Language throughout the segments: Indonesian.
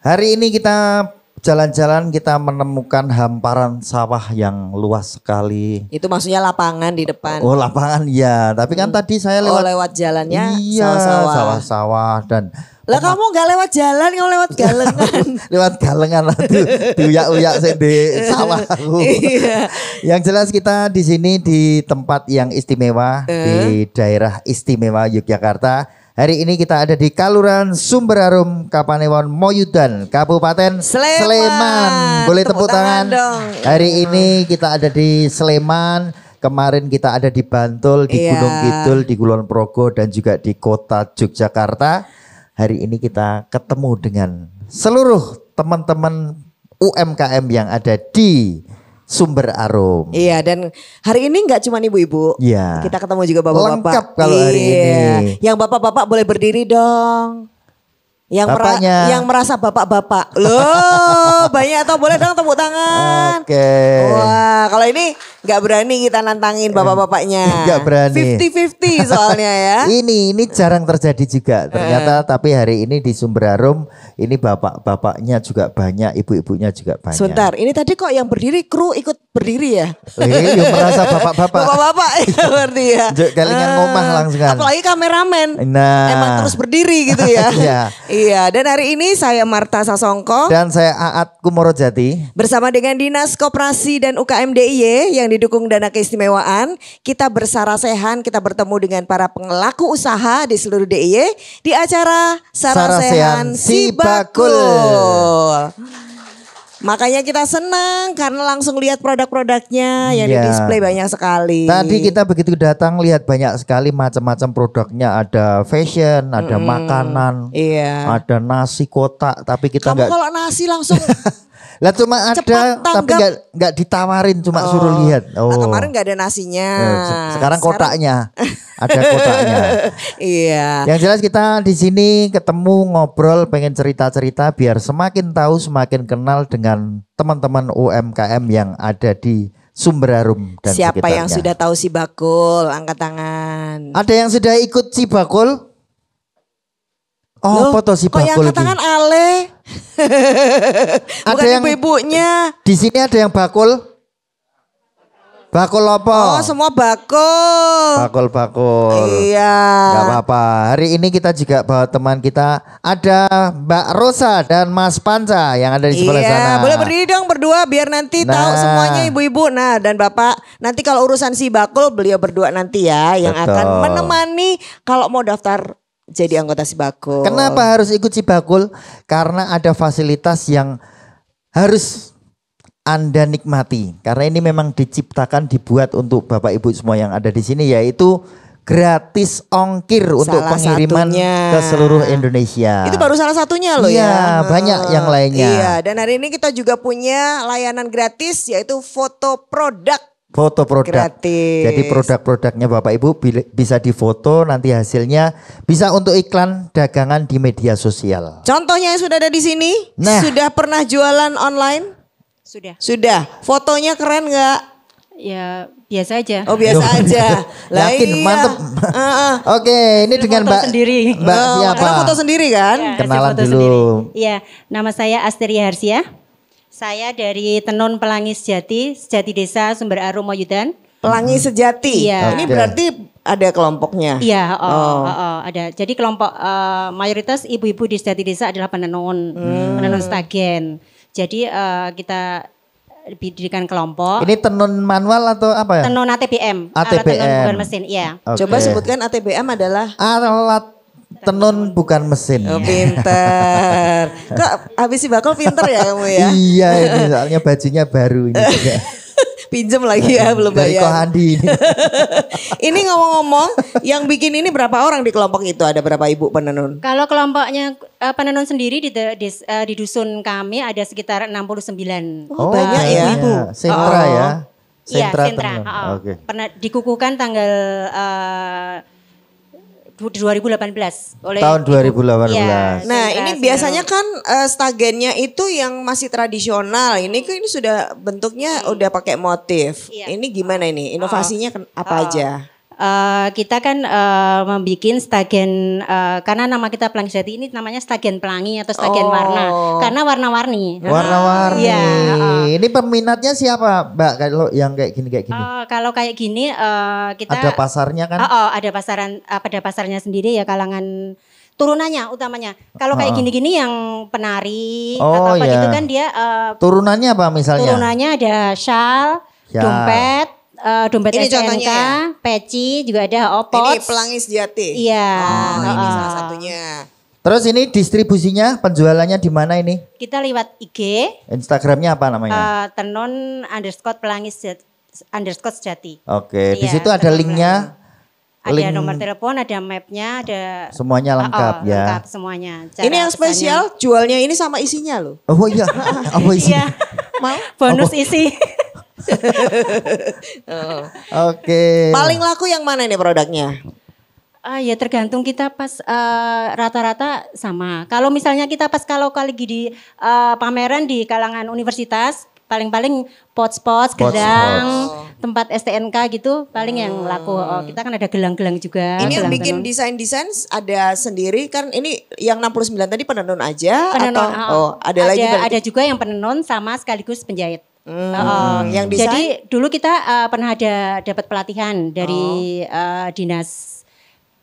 Hari ini kita jalan-jalan, kita menemukan hamparan sawah yang luas sekali. Itu maksudnya lapangan di depan. Oh, lapangan ya, tapi kan tadi saya lewat jalannya iya, sawah-sawah dan lah kamu nggak lewat jalan, kamu lewat galengan. lewat galengan lah tuh, diuyak-uyak di sawah aku. Iya. Yang jelas kita di sini di tempat yang istimewa di daerah istimewa Yogyakarta. Hari ini kita ada di Kelurahan Sumberarum, Kapanewon Moyudan, Kabupaten Sleman. Boleh tepuk tangan dong. Hari ini kita ada di Sleman. Kemarin kita ada di Bantul, di Gunung Kidul, di Kulon Progo dan juga di kota Yogyakarta. Hari ini kita ketemu dengan seluruh teman-teman UMKM yang ada di Sumberarum. Iya, dan hari ini nggak cuma ibu-ibu. Iya. Kita ketemu juga bapak-bapak. Lengkap kalau hari ini. Yang bapak-bapak boleh berdiri dong. Yang yang merasa bapak-bapak. Loh, banyak atau boleh dong tepuk tangan. Oke. Wah, kalau ini nggak berani kita nantangin bapak-bapaknya. Nggak berani. 50-50 soalnya ya. Ini jarang terjadi juga ternyata, tapi hari ini di Sumberarum ini bapak-bapaknya juga banyak, ibu-ibunya juga banyak. Sebentar, ini tadi kok yang berdiri kru ikut berdiri ya? Yang merasa bapak-bapak. Bapak-bapak ya berarti ya. Kalingan ngomah langsung kan. Apalagi kameramen. Nah. Emang terus berdiri gitu ya. Iya. Iya, dan hari ini saya Marta Sasongko dan saya Aat Kumorojati bersama dengan Dinas Koperasi dan UKM DIY yang didukung dana keistimewaan. Kita bersarasehan, kita bertemu dengan para pelaku usaha di seluruh DIY di acara Sarasehan Sibakul. Makanya kita senang karena langsung lihat produk-produknya yang di display banyak sekali. Tadi kita begitu datang lihat banyak sekali macam-macam produknya, ada fashion, ada makanan, ada nasi kotak. Tapi kita kamu kalau nasi langsung lah cuma ada tapi nggak ditawarin, cuma suruh lihat. Nah, kemarin nggak ada nasinya. Sekarang kotaknya ada kotaknya. Iya. Yang jelas kita di sini ketemu ngobrol, pengen cerita-cerita biar semakin tahu, semakin kenal dengan teman-teman UMKM yang ada di Sumberarum dan siapa sekitarnya. Yang sudah tahu Sibakul? Angkat tangan. Ada yang sudah ikut Sibakul? Oh, foto Sibakul. Kok yang angkat tangan Ale? Bukan yang ibu-ibunya. Di sini ada yang bakul. Bakul apa? Oh, semua bakul. Bakul. Iya. Gak apa-apa. Hari ini kita juga bawa teman kita. Ada Mbak Rosa dan Mas Panca yang ada di sebelah sana. Boleh berdiri dong berdua biar nanti tahu semuanya ibu-ibu. Nah, dan Bapak nanti kalau urusan si bakul beliau berdua nanti ya yang akan menemani kalau mau daftar jadi anggota Sibakul. Kenapa harus ikut Sibakul? Karena ada fasilitas yang harus Anda nikmati. Karena ini memang diciptakan, dibuat untuk Bapak Ibu semua yang ada di sini, yaitu gratis ongkir untuk pengiriman ke seluruh Indonesia. Itu baru salah satunya loh ya. Iya, banyak yang lainnya. Iya, dan hari ini kita juga punya layanan gratis yaitu foto produk. Foto produk gratis. Jadi produk-produknya Bapak Ibu bisa difoto, nanti hasilnya bisa untuk iklan dagangan di media sosial. Contohnya yang sudah ada di sini, sudah pernah jualan online? Sudah. Fotonya keren nggak? Ya biasa aja. Oh biasa aja. Yakin mantep. Oke, ini dengan Mbak sendiri. Mbak siapa? Karena foto sendiri kan? Ya, kenalan dulu. Iya, nama saya Asteria Harsia. Saya dari Tenun Pelangi Sejati Desa Sumberarum Moyudan. Pelangi Sejati. Iya. Ini berarti ada kelompoknya. Iya, ada. Jadi kelompok mayoritas ibu-ibu di Sejati Desa adalah penenun stagen. Jadi kita didirikan kelompok. Ini tenun manual atau apa ya? Tenun ATBM. Alat tenun bukan mesin, iya. Okay. Coba sebutkan ATBM adalah alat tenun bukan mesin. Oh, pinter. Kok habis Sibakul pinter ya kamu ya? Iya, ini soalnya bajunya baru ini juga. Pinjem lagi ya, belum bayar. Dari Kohandi ini. Ini ngomong-ngomong, yang bikin ini berapa orang di kelompok itu? Ada berapa ibu penenun? Kalau kelompoknya penenun sendiri di dusun kami ada sekitar 69. Oh, banyak ya ibu. Sentra ya. Iya, sentra. Okay. Pernah dikukuhkan tanggal 2018 oleh tahun 2018. Ya, nah ini biasanya kan stagennya itu yang masih tradisional. Ini sudah bentuknya udah pakai motif. Ini gimana ini? Inovasinya apa aja? Kita kan membuat stagen karena nama kita Pelangi Sejati ini namanya stagen pelangi atau stagen warna karena warna-warni. Warna-warni. Iya, Ini peminatnya siapa, Mbak? Kalau yang kayak gini kalau kayak gini kita ada pasarnya kan? ada pasarnya sendiri ya kalangan turunannya utamanya. Kalau kayak gini-gini yang penari atau apa gitu kan dia turunannya apa misalnya? Turunannya ada shawl, dompet. Dompet Ini STNK, contohnya ya? peci juga ada opot. Ini Pelangi Sejati. Iya. Ini salah satunya. Terus ini distribusinya, penjualannya di mana ini? Kita lewat IG. Instagramnya apa namanya? _Tenon_Sejati. Oke, di Iya, situ ada Tenon linknya. Ada nomor telepon, ada mapnya, ada Semuanya lengkap ya. Lengkap semuanya. Ini yang spesial, jualnya ini sama isinya loh. Oh iya, apa isinya? Mau? Bonus isi. Oke. Paling laku yang mana ini produknya? Ya tergantung kita pas rata-rata sama. Kalau misalnya kita pas kalau lagi di pameran di kalangan universitas, paling-paling pot-pot, gedang, tempat STNK gitu, paling yang laku. Kita kan ada gelang-gelang juga. Ini yang gelang bikin tenun. desain-desain ada sendiri kan, ini yang 69 tadi penenun aja Penenun, atau ada lagi berarti? Ada juga yang penenun sama sekaligus penjahit. Yang desain? Jadi dulu kita pernah dapat pelatihan dari dinas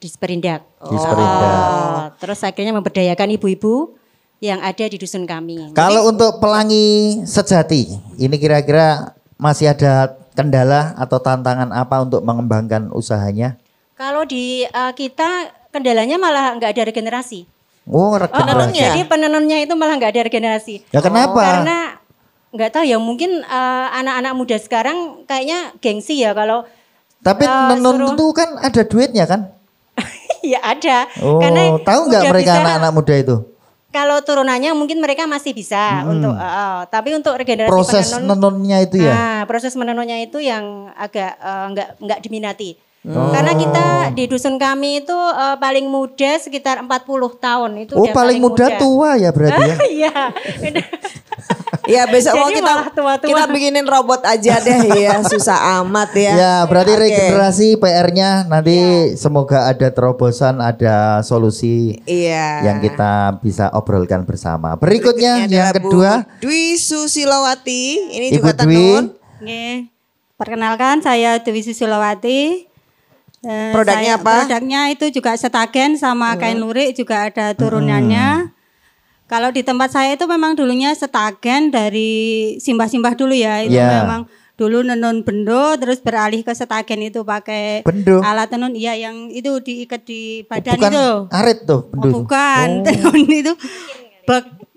Disperindak. Terus akhirnya memberdayakan ibu-ibu yang ada di dusun kami. Kalau untuk Pelangi Sejati, ini kira-kira masih ada kendala atau tantangan apa untuk mengembangkan usahanya? Kalau di kita kendalanya malah nggak ada regenerasi. Oh, regenerasi. Jadi penenunnya itu malah nggak ada regenerasi. Ya kenapa? Karena nggak tahu ya, mungkin anak-anak muda sekarang kayaknya gengsi ya kalau. Tapi menenun itu kan ada duitnya kan? Ya ada. Oh, Karena tahu nggak udah mereka bisa, anak-anak muda itu? Kalau turunannya mungkin mereka masih bisa untuk, tapi untuk regenerasi Proses penenun, menenunnya itu ya? Nah, proses menenunnya itu yang agak nggak diminati. Karena kita di dusun kami itu paling muda sekitar 40 tahun itu. Oh, udah paling muda tua ya berarti ya? Iya. Ya besok mau Jadi kita malah tua-tua. kita bikinin robot aja deh ya, susah amat ya. Ya, berarti Oke. regenerasi PR-nya nanti semoga ada terobosan, ada solusi Iya. yang kita bisa obrolkan bersama. Berikutnya Berikutnya yang adalah kedua, Bu Dwi Susilowati, ini Ibu juga Dwi. tenun. Oke, perkenalkan saya Dewi Susilowati. Produknya apa? Produknya itu juga setagen sama kain lurik juga ada turunannya. Kalau di tempat saya itu memang dulunya setagen dari simbah-simbah dulu ya. Itu Ya. memang dulu nenun bendo terus beralih ke setagen itu pakai Bendo? alat tenun. Iya yang itu diikat di badan bukan itu. arit tuh, Oh, bendu. bukan, tenun itu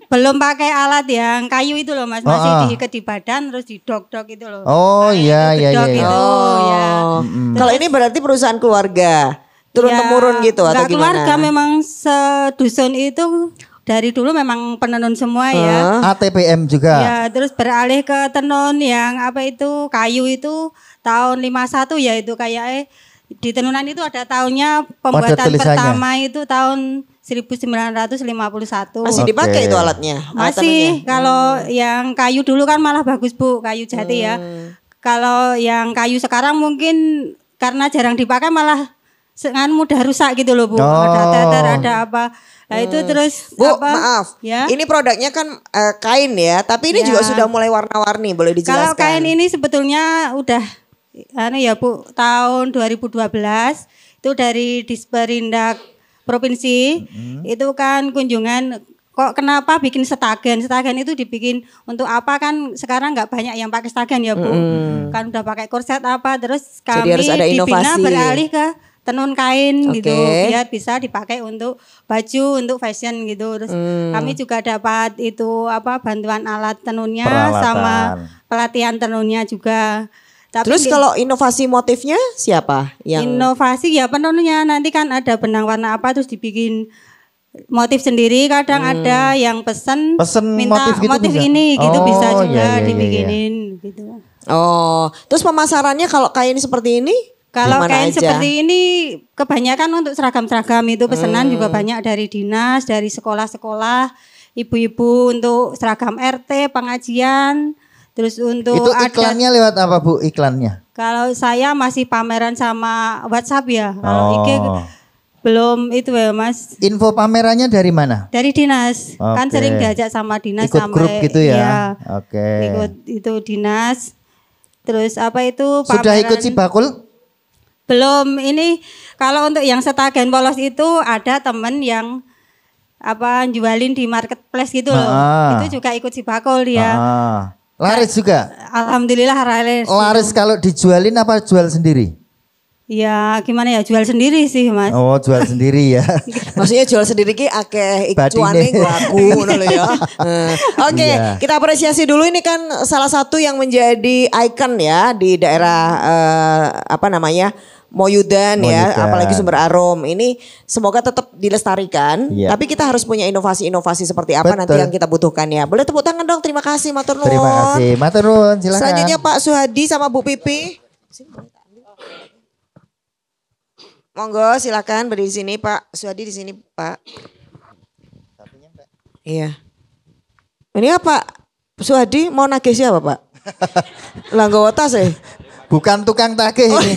belum pakai alat yang kayu itu loh Mas, masih diikat di badan terus didok-dok itu loh. Oh iya iya Gedok iya. itu ya. Kalau ini berarti perusahaan keluarga, turun Ya, temurun gitu atau enggak gimana? keluarga, memang sedusun itu dari dulu memang penenun semua ya. ATPM juga. Ya, terus beralih ke tenun yang apa itu kayu itu tahun 51 ya itu kayak di tenunan itu ada tahunnya pembuatan tulisannya. pertama itu tahun 1951. Masih dipakai Oke. itu alatnya? alat Masih, tenunnya? kalau yang kayu dulu kan malah bagus Bu, kayu jati ya. Kalau yang kayu sekarang mungkin karena jarang dipakai malah mudah rusak gitu loh Bu. Ada teter, ada apa. Nah itu terus Bu, apa? maaf. Ya. Ini produknya kan kain ya, tapi ini Ya. juga sudah mulai warna-warni, boleh dijelaskan? Kalau kain ini sebetulnya udah ya Bu, tahun 2012 itu dari Disperindak Provinsi itu kan kunjungan kok kenapa bikin setagen? Setagen itu dibikin untuk apa kan sekarang nggak banyak yang pakai setagen ya Bu. Kan udah pakai korset apa terus Jadi kami harus ada dibina inovasi. beralih ke tenun kain gitu Oke. biar bisa dipakai untuk baju, untuk fashion gitu. Terus kami juga dapat itu apa bantuan alat tenunnya Peralatan. sama pelatihan tenunnya juga. Tapi Terus kalau inovasi motifnya siapa? Yang inovasi ya penenunnya nanti kan ada benang warna apa terus dibikin motif sendiri, kadang ada yang pesen minta motif gitu bisa? ini gitu bisa Oh, juga iya, iya, iya. dibikinin gitu. Oh, terus pemasarannya kalau kain seperti ini? Kalau gimana kain aja? seperti ini kebanyakan untuk seragam-seragam itu pesanan juga banyak dari dinas, dari sekolah-sekolah, ibu-ibu untuk seragam RT, pengajian, Terus untuk Itu iklannya lewat apa Bu iklannya? kalau saya masih pameran sama WhatsApp ya. Kalau IG Oh. belum itu ya Mas. Info pamerannya dari mana? Dari dinas. Kan Oke. sering diajak sama dinas Ikut sampai grup gitu ya? iya, Oke. ikut itu dinas. Terus apa itu Sudah pameran. ikut Cibakul? Belum, ini kalau untuk yang Setagen Polos itu ada temen yang apa jualin di marketplace gitu loh. Ah. Itu juga ikut Cibakul dia. Ah. Laris juga? Alhamdulillah laris. Laris kalau dijualin apa jual sendiri? Ya gimana ya jual sendiri sih Mas. Oh jual sendiri ya. Maksudnya jual sendiri ki akeh Badine. cuane aku ngono lho ya. Oke, Iya. kita apresiasi dulu ini kan salah satu yang menjadi ikon ya di daerah apa namanya? Moyudan ya, Moyudan. apalagi Sumber Arum. Ini semoga tetap dilestarikan, Iya. tapi kita harus punya inovasi-inovasi seperti apa nanti Betul. yang kita butuhkan ya. Boleh tepuk tangan dong, terima kasih matur nuwun. Terima kasih. Matur nuwun silakan. Selanjutnya Pak Suhadi sama Bu Pipi. Monggo silakan berdiri di sini Pak Suhadi di sini Pak. Iya. Ini apa? Suhadi mau nagih siapa Pak? Langgawa tas ya? Bukan tukang tagih ini.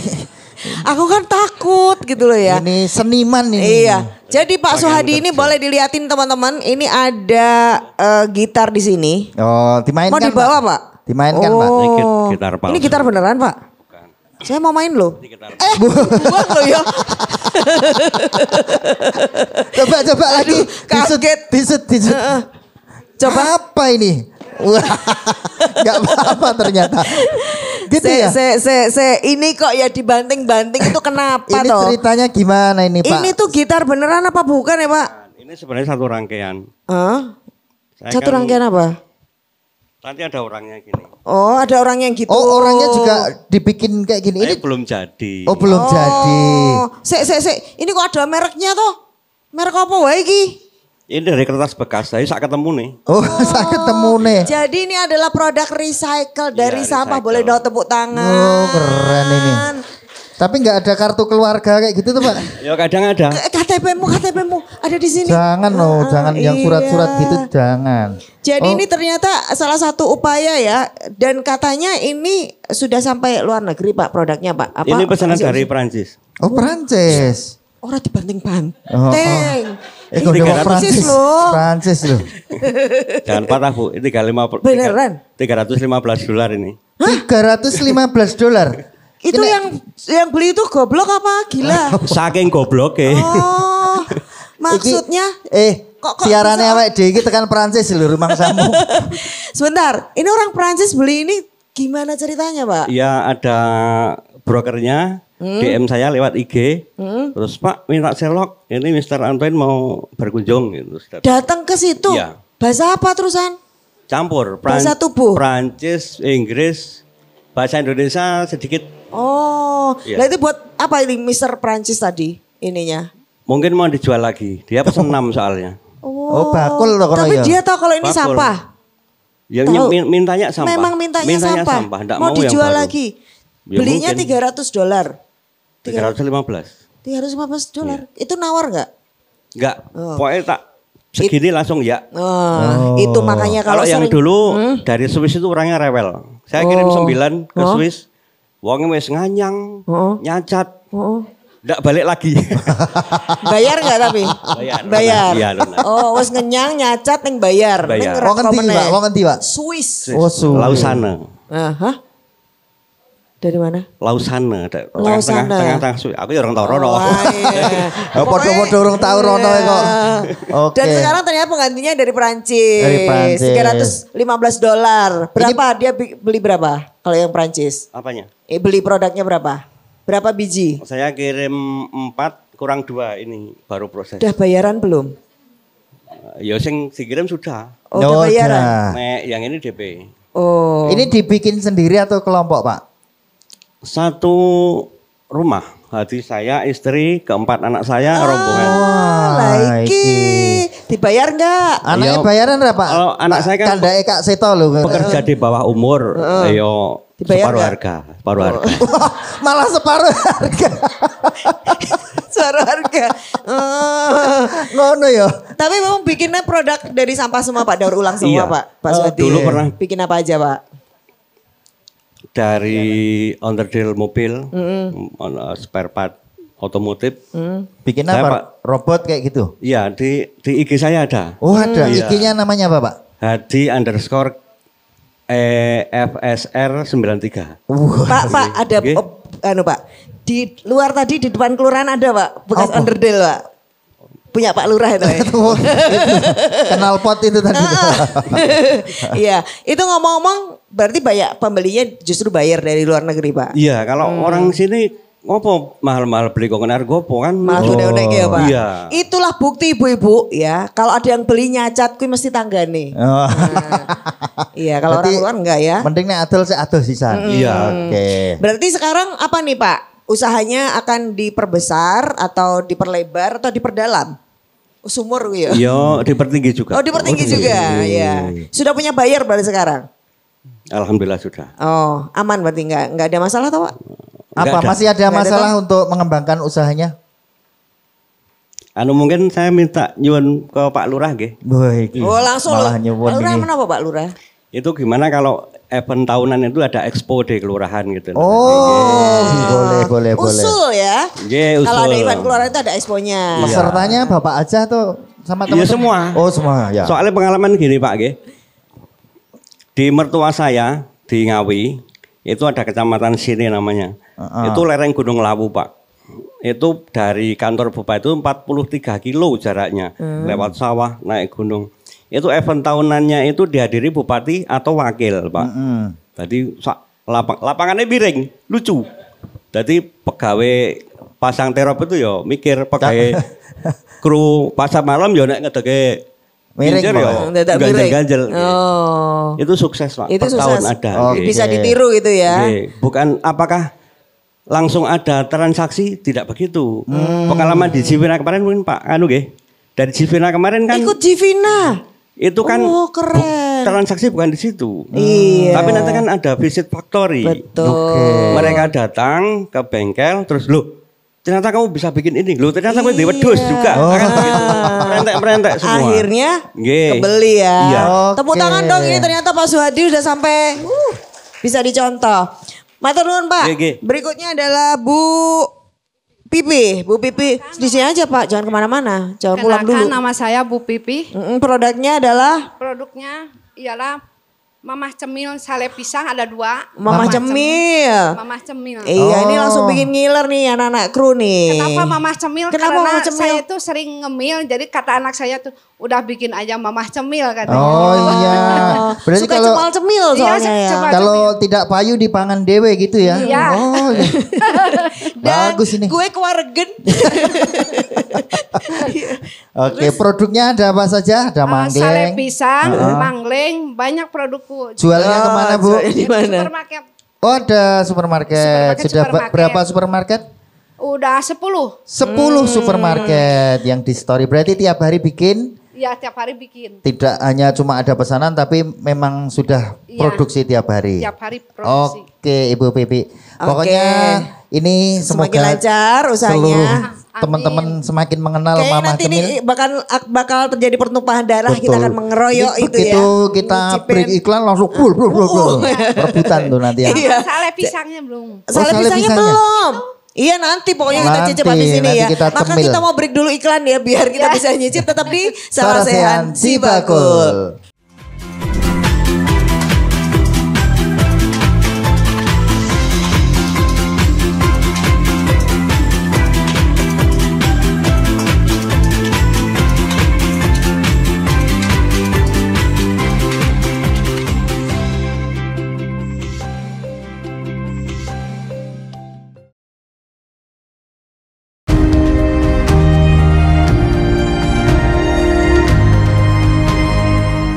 Aku kan takut gitu loh ya. Ini seniman ini. Iya. Jadi Pak Suhadi ini boleh dilihatin teman-teman. Ini ada gitar di sini. Oh, dimainkan Mau dibawa Pak? Dimainkan oh. Pak. Ini gitar palsu. Ini gitar beneran Pak? Saya mau main loh. Buang loh ya. Coba lagi. kaget. Disut. Coba. Apa ini? Wah, nggak apa-apa ternyata. Gitu ya. Ini kok ya dibanting-banting itu kenapa Ini toh? ceritanya gimana ini Pak? Ini tuh gitar beneran apa bukan ya Pak? Ini sebenarnya satu rangkaian. Hah? Saya Satu kan- rangkaian apa? Nanti ada orangnya gini. Oh ada orang yang gitu. Oh orangnya juga dibikin kayak gini. Ini Belum jadi. oh belum jadi. Ini kok ada mereknya toh? Merek apa wae iki? Ini dari kertas bekas. Saya sak ketemu nih. Oh saya ketemu nih. Jadi ini adalah produk recycle dari Iya, sampah. recycle. Boleh dong tepuk tangan. Oh keren ini. Tapi nggak ada kartu keluarga kayak gitu tuh Pak. Ya kadang ada. KTP-mu ada di sini. Jangan loh, jangan yang surat-surat iya. gitu jangan. Jadi Oh, ini ternyata salah satu upaya ya. Dan katanya ini sudah sampai luar negeri Pak produknya Pak. Apa? Ini pesanan Masih- dari Perancis. oh Prancis. Orang dibanting-banting. Oh, kok udah 300 Prancis loh. Prancis loh. Jangan patah Bu. Ini Beneran? $315 ini. $315. Itu yang beli itu goblok apa gila? Saking goblok ya. Oh, maksudnya Kok siarannya bisa- awake dhewe iki tekan Prancis lho rumah samu. sebentar. Ini orang Prancis beli ini gimana ceritanya Pak? Iya ada brokernya. DM saya lewat IG. Terus Pak minta Sherlock. Ini Mr. Antoine mau berkunjung gitu. Datang ke situ. Iya. Bahasa apa terusan? Campur. Bahasa tubuh? Prancis, Inggris, bahasa Indonesia sedikit. Oh, Iya. lah itu buat apa ini Mr. Prancis tadi ininya? Mungkin mau dijual lagi. Dia pesen 6 soalnya. Oh, bakul loh kono Tapi ya. dia tahu kalau ini Bakul. sampah. Ya Tahu. mintanya sampah. Memang mintanya sampah. Nggak Mau yang dijual baru. lagi. Ya Belinya mungkin. $300. 315. $315. Itu nawar nggak? Enggak. Pokoknya tak segini langsung ya. Oh, itu makanya Kalau yang sering- dulu dari Swiss itu orangnya rewel. Saya kirim 9 ke Swiss. Wongnya wis nganyang, nyacat. Nggak balik lagi. Bayar nggak tapi? Bayar. Iya, Luna. Oh, wes ngenyang nyacat ning bayar. Bayar. Ning Wong ngendi rekomene. Pak? Wong ngendi Pak? Swiss. Oh, Swiss. Lausana. Hah? Dari mana? Lausana. Lausana. Tengah-tengah Swiss. Aku ya orang tahu rono. Oh, iya. Oh, podo-podo urung tau rono Iya. kok. Oke. Dan sekarang ternyata penggantinya dari Prancis. Dari Prancis. $315. Berapa? Dia beli berapa? Kalau yang Prancis. Apanya? Beli produknya berapa? Berapa biji? Saya kirim 4 kurang 2 ini baru proses. Udah bayaran belum? Ya sing dikirim sudah. Oh, udah bayaran. Nek yang ini DP. Oh. Ini dibikin sendiri atau kelompok Pak? Satu rumah. Hadi saya, istri, keempat anak saya, rombongan. Lah iki. Dibayar enggak? Anaknya Ayo. bayaran berapa? Kalau anak saya kan Kandake Kak Seto lho. pekerja di bawah umur, ayo Dibayar separuh nggak? harga, separuh harga. Wah, malah separuh harga. Suara harga. Ngono ya. Tapi memang bikinnya produk dari sampah semua Pak, daur ulang semua Iya. Pak. Pak Suhadi. Dulu pernah. Bikin apa aja Pak? Dari onderdil mobil, spare part otomotif. Bikin Saya, apa? Pak, Robot kayak gitu? Iya, di IG saya ada. Oh ada, Iya. IG-nya namanya apa Pak? Hadi_FSR93. Pak, ada Oke. Pak. Di luar tadi di depan kelurahan ada Pak, bekas Apa? onderdil Pak. Punya Pak Lurah itu. Ya? Oh, itu. Kenal pot itu tadi. Iya, itu ngomong-ngomong berarti banyak pembelinya justru bayar dari luar negeri Pak. Iya, kalau orang sini ngopo mahal-mahal beli kongenar gopo kan? Malah udah ya Pak. Iya. Itulah bukti ibu-ibu ya. Kalau ada yang beli nyacat kuwi mesti tanggane. Oh. Iya, kalau orang Berarti luar enggak ya. Mending nek adol sik adol sisan. Iya. Oke. Berarti sekarang apa nih Pak? Usahanya akan diperbesar atau diperlebar atau diperdalam? Sumur ya? Yo, dipertinggi juga. Oh dipertinggi juga ya. Sudah punya bayar berarti sekarang? Alhamdulillah sudah. Oh aman berarti nggak ada masalah toh Pak? Nggak Apa ada. masih ada Nggak ada masalah untuk mengembangkan usahanya? Mungkin saya minta nyuwun ke Pak Lurah nggih. Boy, Oh langsung malah loh. nyuwun Pak Lurah ini. kenapa Pak Lurah? Itu gimana kalau event tahunan itu ada expo di kelurahan gitu. Oh, boleh. Usul ya. Nggih, Kalau ada usul. event keluaran itu ada exponya. Pesertanya Bapak aja tuh sama Iya, teman-teman? semua. Oh semua ya. Soalnya pengalaman gini Pak nggih. Di mertua saya di Ngawi itu ada kecamatan sini namanya. Itu lereng Gunung Lawu Pak. Itu dari kantor Bupati itu 43 kilo jaraknya. Lewat sawah naik gunung. Itu event tahunannya itu dihadiri bupati atau wakil Pak. Jadi lapangannya miring, lucu. Jadi pegawai pasang terop itu ya mikir pegawai kru pasar malam ya nek ngedeke Miring, kincir ya Pak. Dadak miring. ganjel-ganjel. Oh. Itu sukses Pak. Itu Per sukses. tahun ada. Oh, nggih. Bisa ditiru gitu ya. Nggih. Bukan apakah langsung ada transaksi, tidak begitu. Pengalaman di Jivina kemarin mungkin Pak nggih. Dari Jivina kemarin kan Ikut Jivina. itu kan Oh keren. transaksi bukan di situ. Iya. Tapi nanti kan ada visit factory. Betul. Mereka datang ke bengkel terus loh ternyata kamu bisa bikin ini. Loh ternyata kamu di wedhus juga. Kan begitu. Merentek-merentek semua. Akhirnya Nggih. kebeli ya. Iya. Tepuk Oke. tangan dong ini ternyata Pak Suhadi udah sampai bisa dicontoh. Matur nuwun Pak. Nggih, nggih. Berikutnya adalah Bu Pipi. Bu Pipi di sini aja Pak, jangan kemana-mana. Jangan pulang dulu. Kenalkan, nama saya Bu Pipi. Produknya adalah Produknya ialah Mamah Cemil sale pisang ada 2. Mamah Cemil. Mamah Cemil. Iya ini langsung bikin ngiler nih anak-anak kru nih. Kenapa Mamah Cemil? Kenapa Karena Mamah Cemil? saya itu sering ngemil, jadi kata anak saya tuh udah bikin aja Mamah Cemil katanya. Oh iya. Berarti Suka kalau cemal-cemil Iya, soalnya ya. cemal- kalau tidak payu dipangan dewe gitu ya. Iya. Oh iya. Dan Bagus ini. gue kewaregen. Oke, produknya ada apa saja? Ada Sale manggleng. pisang, manggleng, banyak produkku. Jualnya kemana Bu? jualnya di mana? Supermarket Oh ada supermarket. Sudah supermarket. berapa supermarket? udah 10. 10 supermarket yang di story. Berarti tiap hari bikin, Ya tiap hari bikin. tidak hanya cuma ada pesanan tapi memang sudah Iya. produksi tiap hari. Tiap hari produksi. Oke Ibu Pipi. Pokoknya ini Semakin semoga lancar usahanya. seluruh Amin. teman-teman semakin mengenal Kayaknya Mamah nanti ini Cemil. bakal terjadi pertumpahan darah, kita Betul. akan mengeroyok Ini itu ya. begitu kita Nyicipin. break iklan langsung bul. Rebutan tuh nanti ya. Iya. Sale pisangnya belum. Sale sale pisangnya pisangnya. belum. Iya nanti pokoknya kita Nanti, cicip habis ini nanti ya. kita Maka cemil. kita mau break dulu iklan ya biar kita bisa nyicip tetap di Sarasehan Sarasehan Si Bakul.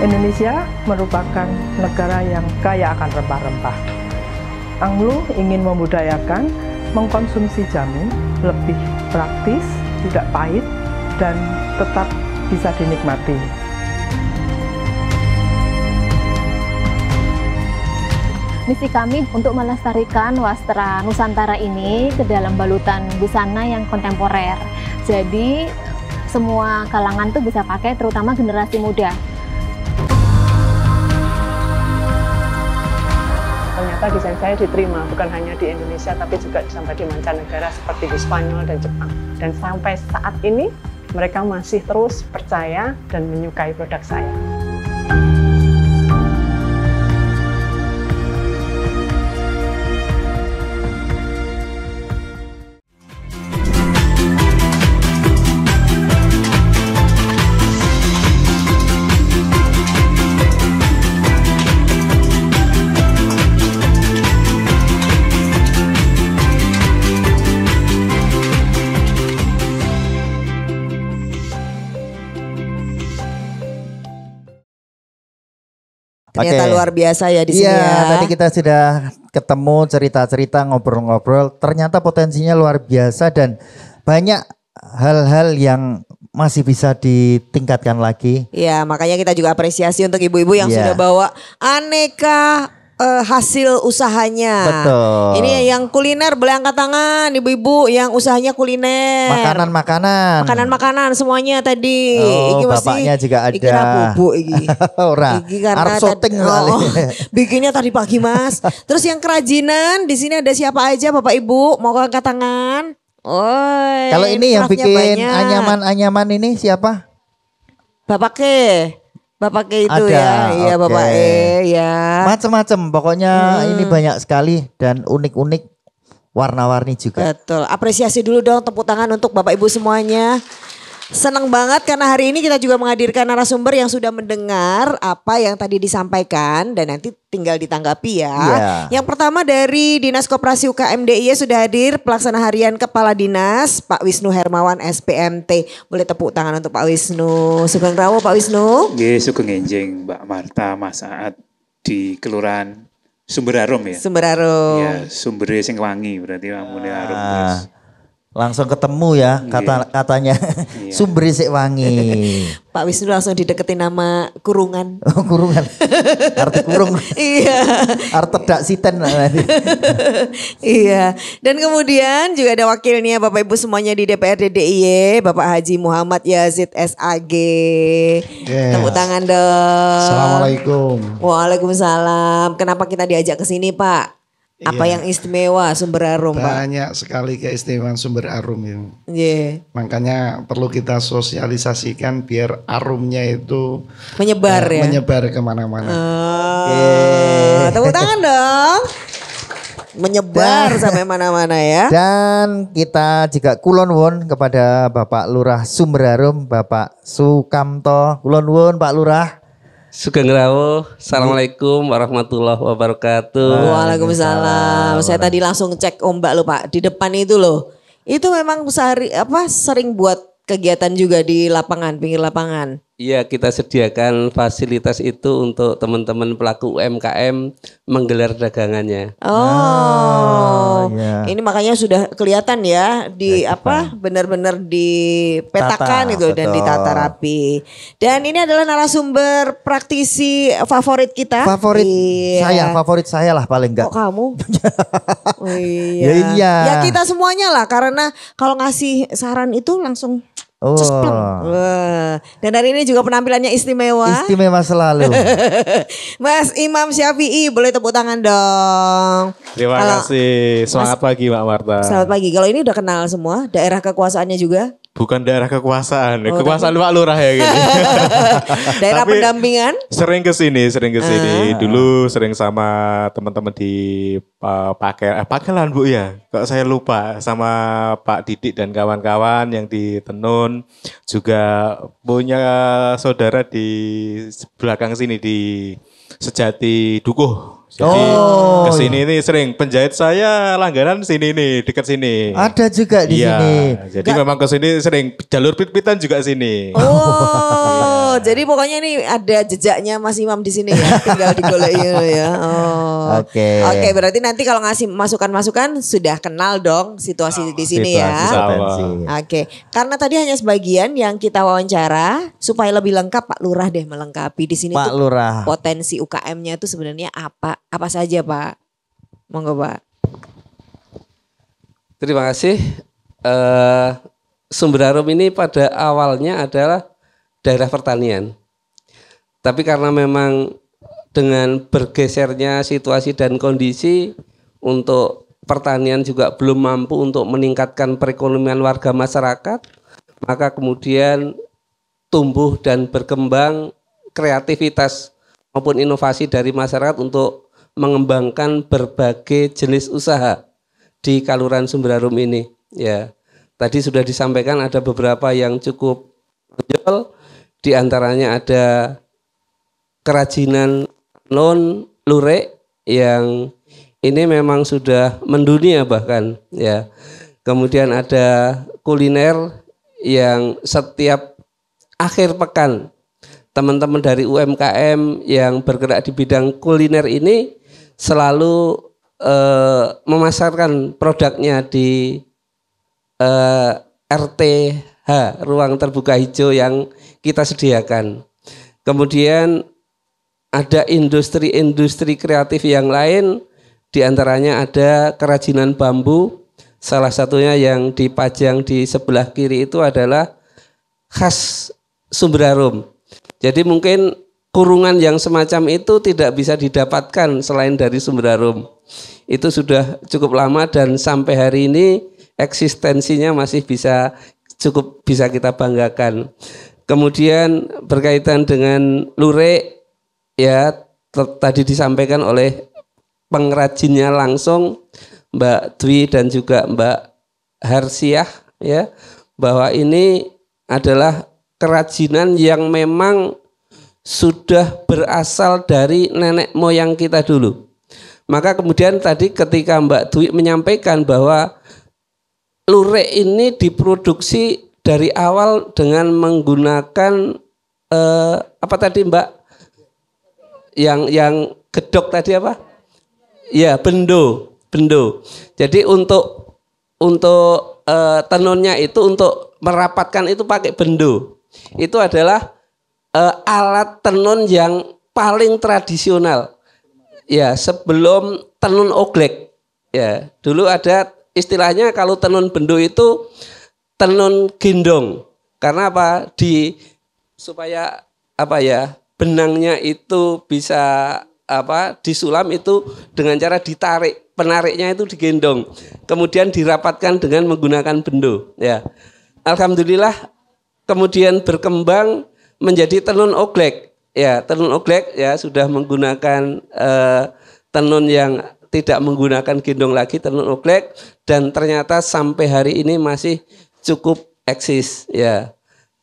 Indonesia merupakan negara yang kaya akan rempah-rempah. Anglo ingin membudayakan mengkonsumsi jamu lebih praktis, tidak pahit, dan tetap bisa dinikmati. Misi kami untuk melestarikan wastra Nusantara ini ke dalam balutan busana yang kontemporer. Jadi semua kalangan tuh bisa pakai, terutama generasi muda. Ternyata ternyata desain saya diterima bukan hanya di Indonesia tapi juga sampai di mancanegara seperti di Spanyol dan Jepang. Dan sampai saat ini mereka masih terus percaya dan menyukai produk saya. Ternyata luar biasa ya di sini ya. Tadi kita sudah ketemu cerita-cerita, ngobrol-ngobrol. Ternyata potensinya luar biasa dan banyak hal-hal yang masih bisa ditingkatkan lagi. Ya, makanya kita juga apresiasi untuk ibu-ibu yang sudah bawa aneka hasil usahanya. Betul. Ini yang kuliner boleh angkat tangan, ibu-ibu yang usahanya kuliner. Makanan semuanya tadi. Iki bapaknya juga ada. Iki bubuk iki. Ora. Iki karena bikinnya tadi pagi Mas. Terus yang kerajinan di sini ada siapa aja Bapak Ibu? Mau angkat tangan? Kalau ini yang bikin anyaman ini siapa? Bapak itu ada, ya, iya Bapak ya. Macam-macam, pokoknya ini banyak sekali dan unik-unik, warna-warni juga. Betul, apresiasi dulu dong, tepuk tangan untuk Bapak Ibu semuanya. Senang banget karena hari ini kita juga menghadirkan narasumber yang sudah mendengar apa yang tadi disampaikan dan nanti tinggal ditanggapi ya. Yang pertama dari Dinas Koperasi UKM DIY sudah hadir Pelaksana Harian Kepala Dinas Pak Wisnu Hermawan SPMT. Boleh tepuk tangan untuk Pak Wisnu. Sugeng rawuh Pak Wisnu. Nggih, sugeng enjing Mbak Marta Mas Saat di Kelurahan Sumber Arum ya. Sumber Arum. Ya, sumbernya sing wangi berarti wangune arum terus. Langsung ketemu ya katanya sumber sik wangi. Pak Wisnu langsung dideketin nama kurungan. Oh kurungan, arti kurung. Iya. Arti dak siten. Iya. Dan kemudian juga ada wakilnya Bapak Ibu semuanya di DPRD DIY, Bapak Haji Muhammad Yazid SAG. Tepuk tangan dong. Assalamualaikum. Waalaikumsalam. Kenapa kita diajak ke sini Pak? Apa yang istimewa Sumber Arum Pak? Banyak sekali keistimewaan Sumber Arum ini. Makanya perlu kita sosialisasikan biar arumnya itu menyebar ya. Menyebar kemana-mana. Tepuk tangan dong. Menyebar sampai mana-mana ya. Dan kita juga kulon won kepada Bapak Lurah Sumber Arum, Bapak Sukamto. Kulon won Pak Lurah. Sugeng rawuh. Assalamualaikum warahmatullahi wabarakatuh. Waalaikumsalam. Saya tadi langsung cek ombak loh Pak di depan itu loh. Itu memang sering buat kegiatan juga di lapangan, pinggir lapangan. Iya, kita sediakan fasilitas itu untuk teman-teman pelaku UMKM menggelar dagangannya. Ini makanya sudah kelihatan ya di benar-benar dipetakan itu dan ditata rapi. Dan ini adalah narasumber praktisi favorit kita. Favorit saya lah paling enggak. Kok kamu? Iya. Ya kita semuanya lah karena kalau ngasih saran itu langsung dan hari ini juga penampilannya istimewa. Istimewa selalu. Mas Imam Syafi'i, boleh tepuk tangan dong. Terima kasih. Semangat pagi Mbak Marta. Selamat pagi. Kalau ini udah kenal semua daerah kekuasaannya juga? Bukan daerah kekuasaan, kekuasaan Pak Lurah ya gitu. Daerah pendampingan? Sering ke sini. Dulu sering sama teman-teman di Pakelan Bu ya. Kok saya lupa sama Pak Didik dan kawan-kawan yang di Tenun. Juga punya saudara di belakang sini di Sejati Dukuh. Jadi kesini ini sering penjahit saya langganan sini nih dekat sini. Ada juga di sini. Jadi memang kesini sering jalur pit-pitan juga sini. Jadi pokoknya ini ada jejaknya Mas Imam di sini ya, tinggal digolekin ya. Oke, berarti nanti kalau ngasih masukan-masukan sudah kenal dong situasi di sini ya. Oke, karena tadi hanya sebagian yang kita wawancara supaya lebih lengkap Pak Lurah deh melengkapi di sini. Pak Lurah. Potensi UKM-nya itu sebenarnya apa? Apa saja Pak? Monggo Pak. Terima kasih. Sumber Arum ini pada awalnya adalah daerah pertanian. Tapi karena memang dengan bergesernya situasi dan kondisi untuk pertanian juga belum mampu untuk meningkatkan perekonomian warga masyarakat, maka kemudian tumbuh dan berkembang kreativitas maupun inovasi dari masyarakat untuk mengembangkan berbagai jenis usaha di Kaluran Sumberarum ini. Ya, tadi sudah disampaikan ada beberapa yang cukup menonjol, di antaranya ada kerajinan non lurik yang ini memang sudah mendunia bahkan ya. Kemudian ada kuliner yang setiap akhir pekan teman-teman dari UMKM yang bergerak di bidang kuliner ini selalu memasarkan produknya di RTH, ruang terbuka hijau yang kita sediakan. Kemudian ada industri-industri kreatif yang lain, diantaranya ada kerajinan bambu. Salah satunya yang dipajang di sebelah kiri itu adalah khas Sumberarum. Jadi mungkin kurungan yang semacam itu tidak bisa didapatkan selain dari Sumberarum. Itu sudah cukup lama dan sampai hari ini eksistensinya masih cukup bisa kita banggakan. Kemudian berkaitan dengan lurik, ya tadi disampaikan oleh pengrajinnya langsung Mbak Dwi dan juga Mbak Harsiah ya, bahwa ini adalah kerajinan yang memang sudah berasal dari nenek moyang kita dulu. Maka kemudian tadi ketika Mbak Dwi menyampaikan bahwa lurik ini diproduksi dari awal dengan menggunakan apa tadi Mbak? Yang gedok tadi apa? Ya, bendo. Jadi untuk tenunnya itu untuk merapatkan itu pakai bendo. Itu adalah alat tenun yang paling tradisional. Ya, sebelum tenun oglek. Ya, dulu ada istilahnya kalau tenun bendo itu tenun gendong. Karena apa? Supaya apa ya? Benangnya itu bisa disulam itu dengan cara ditarik, penariknya itu digendong, kemudian dirapatkan dengan menggunakan bendo. Ya, alhamdulillah kemudian berkembang menjadi tenun oglek. Ya, tenun oglek ya sudah menggunakan tenun yang tidak menggunakan gendong lagi, tenun oglek, dan ternyata sampai hari ini masih cukup eksis. Ya.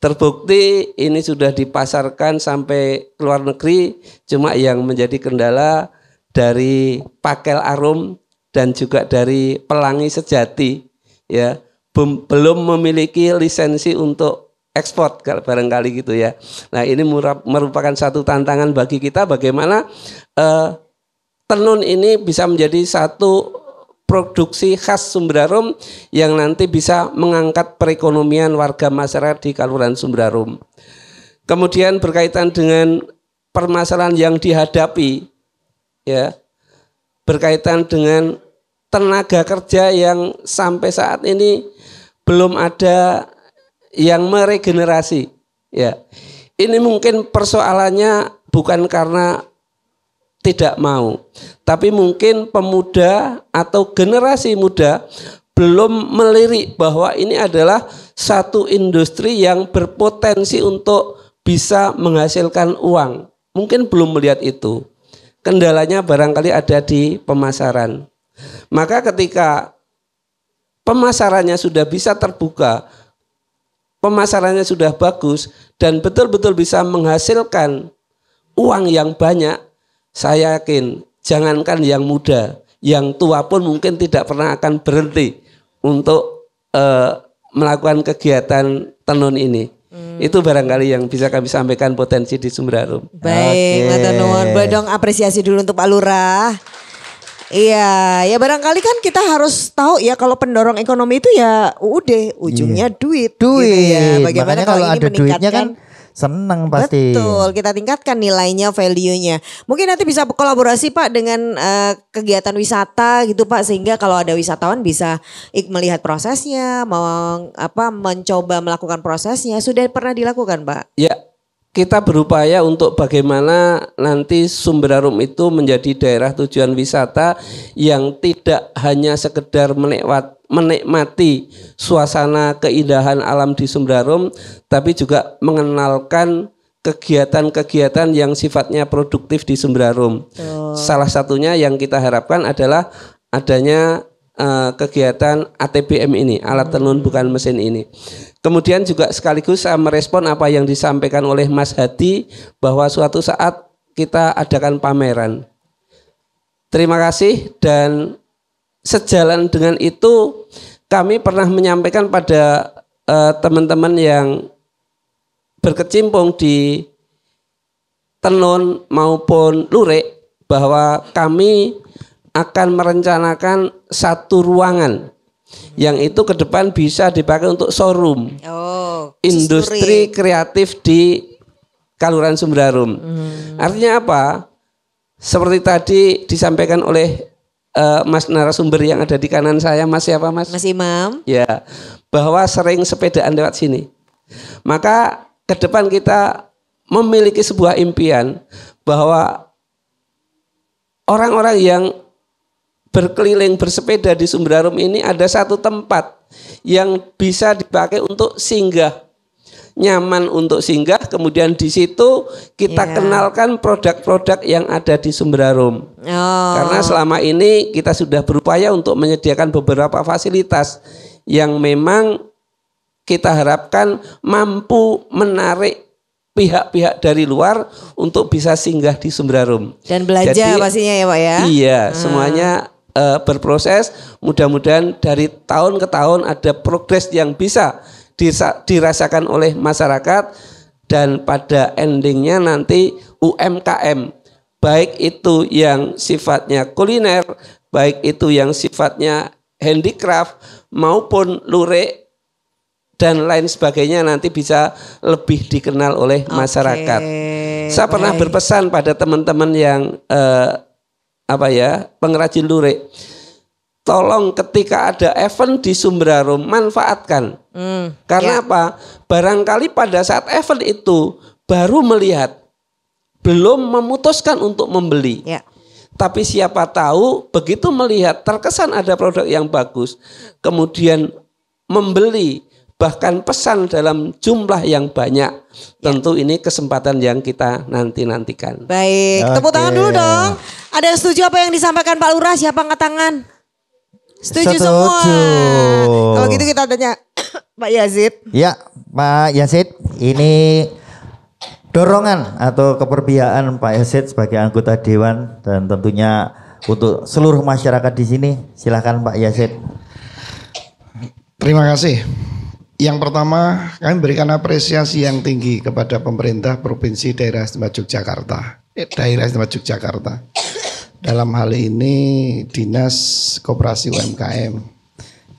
Terbukti ini sudah dipasarkan sampai ke luar negeri, cuma yang menjadi kendala dari Pakel Arum dan juga dari Pelangi Sejati ya, belum memiliki lisensi untuk ekspor barangkali gitu ya. Nah, ini merupakan satu tantangan bagi kita bagaimana tenun ini bisa menjadi satu produksi khas Sumberarum yang nanti bisa mengangkat perekonomian warga masyarakat di Kaluran Sumberarum. Kemudian berkaitan dengan permasalahan yang dihadapi, ya, berkaitan dengan tenaga kerja yang sampai saat ini belum ada yang meregenerasi. Ya, ini mungkin persoalannya bukan karena tidak mau, tapi mungkin pemuda atau generasi muda belum melirik bahwa ini adalah satu industri yang berpotensi untuk bisa menghasilkan uang. Mungkin belum melihat itu. Kendalanya barangkali ada di pemasaran. Maka ketika pemasarannya sudah bisa terbuka, pemasarannya sudah bagus dan betul-betul bisa menghasilkan uang yang banyak, saya yakin jangankan yang muda, yang tua pun mungkin tidak pernah akan berhenti untuk melakukan kegiatan tenun ini. Itu barangkali yang bisa kami sampaikan potensi di Sumberarum. Baik, matur nuwun. Bodong apresiasi dulu untuk Pak Lurah. Iya, ya barangkali kan kita harus tahu ya kalau pendorong ekonomi itu ya UUD, ujungnya duit. Gitu ya. Bagaimana makanya kalau ada duitnya kan seneng pasti. Betul, kita tingkatkan nilainya, value-nya. Mungkin nanti bisa kolaborasi Pak dengan kegiatan wisata gitu Pak, sehingga kalau ada wisatawan bisa melihat prosesnya, mau mencoba melakukan prosesnya. Sudah pernah dilakukan Pak? Ya, kita berupaya untuk bagaimana nanti Sumberarum itu menjadi daerah tujuan wisata yang tidak hanya sekedar menikmati suasana keindahan alam di Sumberarum, tapi juga mengenalkan kegiatan-kegiatan yang sifatnya produktif di Sumberarum. Salah satunya yang kita harapkan adalah adanya kegiatan ATBM ini, alat tenun bukan mesin ini. Kemudian juga sekaligus saya merespon apa yang disampaikan oleh Mas Hadi bahwa suatu saat kita adakan pameran. Terima kasih, dan sejalan dengan itu kami pernah menyampaikan pada teman-teman yang berkecimpung di tenun maupun lurik bahwa kami akan merencanakan satu ruangan yang itu ke depan bisa dipakai untuk showroom industri kreatif di Kaluran Sumberarum. Artinya apa? Seperti tadi disampaikan oleh Mas narasumber yang ada di kanan saya, Mas siapa Mas? Mas Imam. Ya, bahwa sering sepedaan lewat sini. Maka ke depan kita memiliki sebuah impian bahwa orang-orang yang berkeliling bersepeda di Sumberarum ini ada satu tempat yang bisa dipakai untuk singgah, nyaman untuk singgah. Kemudian di situ kita kenalkan produk-produk yang ada di Sumberarum. Karena selama ini kita sudah berupaya untuk menyediakan beberapa fasilitas yang memang kita harapkan mampu menarik pihak-pihak dari luar untuk bisa singgah di Sumberarum dan belanja. Jadi, pastinya ya Pak ya. Iya, semuanya berproses. Mudah-mudahan dari tahun ke tahun ada progres yang bisa dirasakan oleh masyarakat, dan pada endingnya nanti UMKM, baik itu yang sifatnya kuliner, baik itu yang sifatnya handicraft maupun lurik dan lain sebagainya, nanti bisa lebih dikenal oleh masyarakat. Saya pernah berpesan pada teman-teman yang pengrajin lurik, tolong ketika ada event di Sumberarum manfaatkan. Karena apa? Barangkali pada saat event itu baru melihat, belum memutuskan untuk membeli. Tapi siapa tahu begitu melihat terkesan ada produk yang bagus, kemudian membeli, bahkan pesan dalam jumlah yang banyak. Tentu ini kesempatan yang kita nantikan. Baik, tepuk tangan dulu dong. Ada yang setuju apa yang disampaikan Pak Lurah? Siapa angkat tangan? Setuju semua. Kalau gitu kita tanya Pak Yazid. Ya, Pak Yazid, ini dorongan atau keperbiaan Pak Yazid sebagai anggota Dewan dan tentunya untuk seluruh masyarakat di sini. Silakan Pak Yazid. Terima kasih. Yang pertama, kami berikan apresiasi yang tinggi kepada pemerintah Provinsi Daerah Istimewa Yogyakarta. Dalam hal ini Dinas Koperasi UMKM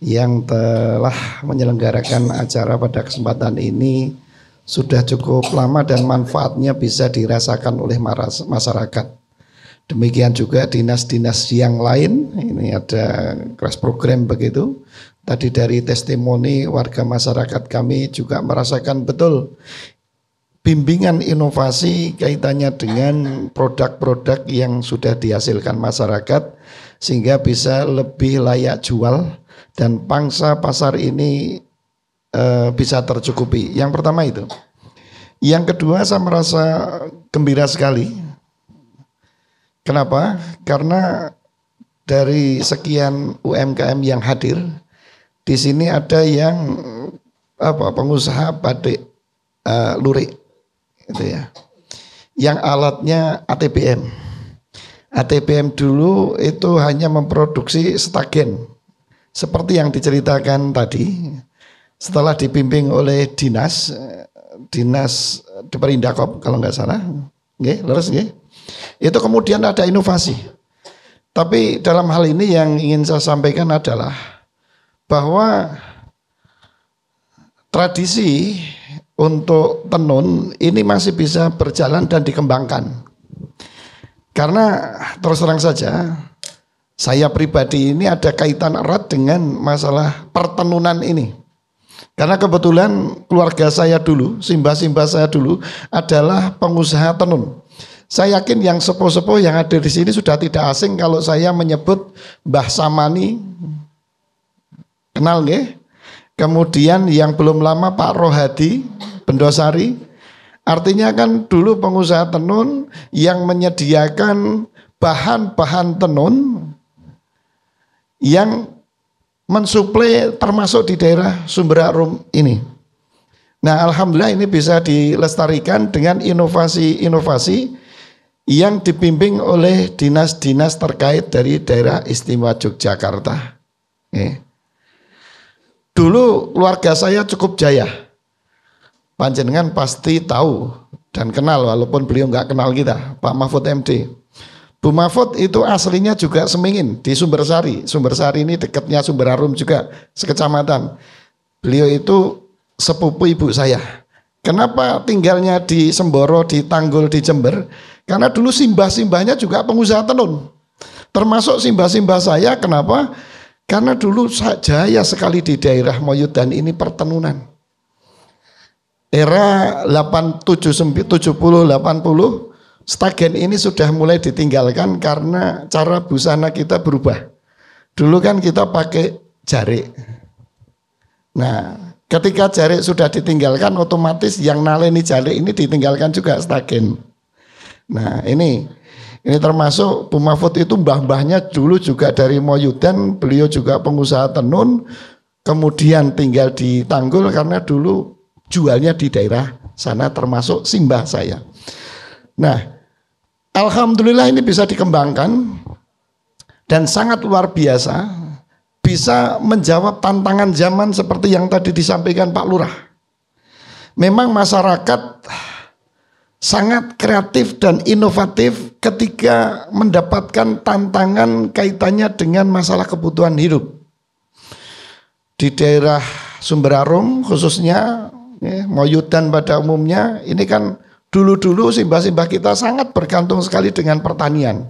yang telah menyelenggarakan acara pada kesempatan ini sudah cukup lama dan manfaatnya bisa dirasakan oleh masyarakat. Demikian juga dinas-dinas yang lain, ini ada crash program begitu. Tadi dari testimoni warga masyarakat kami juga merasakan betul bimbingan inovasi kaitannya dengan produk-produk yang sudah dihasilkan masyarakat sehingga bisa lebih layak jual dan pangsa pasar ini bisa tercukupi. Yang pertama itu. Yang kedua, saya merasa gembira sekali. Kenapa? Karena dari sekian UMKM yang hadir, di sini ada yang pengusaha batik lurik, itu ya, yang alatnya ATBM. ATBM dulu itu hanya memproduksi stagen, seperti yang diceritakan tadi. Setelah dibimbing oleh dinas di Perindakop kalau nggak salah, lurus. Itu kemudian ada inovasi. Tapi dalam hal ini yang ingin saya sampaikan adalah bahwa tradisi untuk tenun ini masih bisa berjalan dan dikembangkan. Karena terus terang saja, saya pribadi ini ada kaitan erat dengan masalah pertenunan ini. Karena kebetulan keluarga saya dulu, simbah-simbah saya dulu adalah pengusaha tenun. Saya yakin yang sepuh-sepuh yang ada di sini sudah tidak asing kalau saya menyebut Mbah Samani. Kenal nggih? Kemudian yang belum lama Pak Rohadi Bendosari. Artinya kan dulu pengusaha tenun yang menyediakan bahan-bahan tenun yang mensuplai termasuk di daerah Sumber Arum ini. Nah, alhamdulillah ini bisa dilestarikan dengan inovasi-inovasi yang dibimbing oleh dinas-dinas terkait dari daerah istimewa Yogyakarta. Dulu keluarga saya cukup jaya. Panjenengan pasti tahu dan kenal walaupun beliau nggak kenal kita, Pak Mahfud MD. Bu Mahfud itu aslinya juga Semingin di Sumbersari. Sumbersari ini dekatnya Sumber Arum juga, sekecamatan. Beliau itu sepupu ibu saya. Kenapa tinggalnya di Semboro, di Tanggul, di Jember? Karena dulu simbah-simbahnya juga pengusaha tenun. Termasuk simbah-simbah saya, kenapa? Karena dulu jaya sekali di daerah Moyudan ini pertenunan. Era 70, 80, Stagen ini sudah mulai ditinggalkan karena cara busana kita berubah. Dulu kan kita pakai jarik. Nah, ketika jarik sudah ditinggalkan, otomatis yang naleni jarik ini ditinggalkan juga Stagen. Nah, ini termasuk Bu Mahfud itu mbah-mbahnya dulu juga dari Moyudan, beliau juga pengusaha tenun, kemudian tinggal di Tanggul karena dulu jualnya di daerah sana termasuk simbah saya. Nah, alhamdulillah ini bisa dikembangkan dan sangat luar biasa, bisa menjawab tantangan zaman seperti yang tadi disampaikan Pak Lurah. Memang masyarakat sangat kreatif dan inovatif ketika mendapatkan tantangan kaitannya dengan masalah kebutuhan hidup. Di daerah Sumber Arum khususnya, Moyudan pada umumnya, ini kan dulu-dulu simbah-simbah kita sangat bergantung sekali dengan pertanian.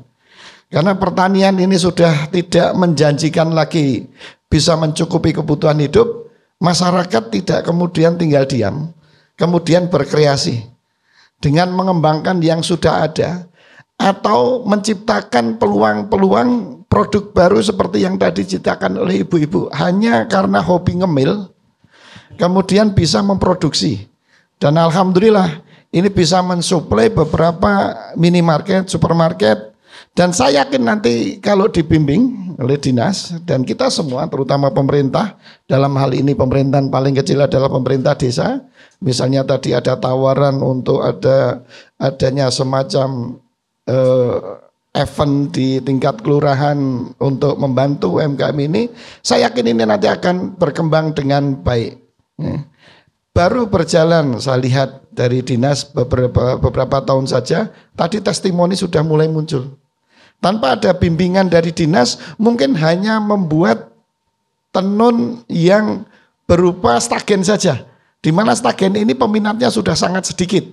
Karena pertanian ini sudah tidak menjanjikan lagi bisa mencukupi kebutuhan hidup, masyarakat tidak kemudian tinggal diam, kemudian berkreasi dengan mengembangkan yang sudah ada atau menciptakan peluang-peluang produk baru seperti yang tadi diciptakan oleh ibu-ibu. Hanya karena hobi ngemil, kemudian bisa memproduksi. Dan alhamdulillah ini bisa mensuplai beberapa minimarket, supermarket, dan saya yakin nanti kalau dibimbing oleh dinas dan kita semua terutama pemerintah, dalam hal ini pemerintahan paling kecil adalah pemerintah desa, misalnya tadi ada tawaran untuk adanya semacam event di tingkat kelurahan untuk membantu UMKM ini, saya yakin ini nanti akan berkembang dengan baik. Baru berjalan saya lihat dari dinas beberapa tahun saja, tadi testimoni sudah mulai muncul. Tanpa ada bimbingan dari dinas, mungkin hanya membuat tenun yang berupa stagen saja. Di mana stagen ini peminatnya sudah sangat sedikit.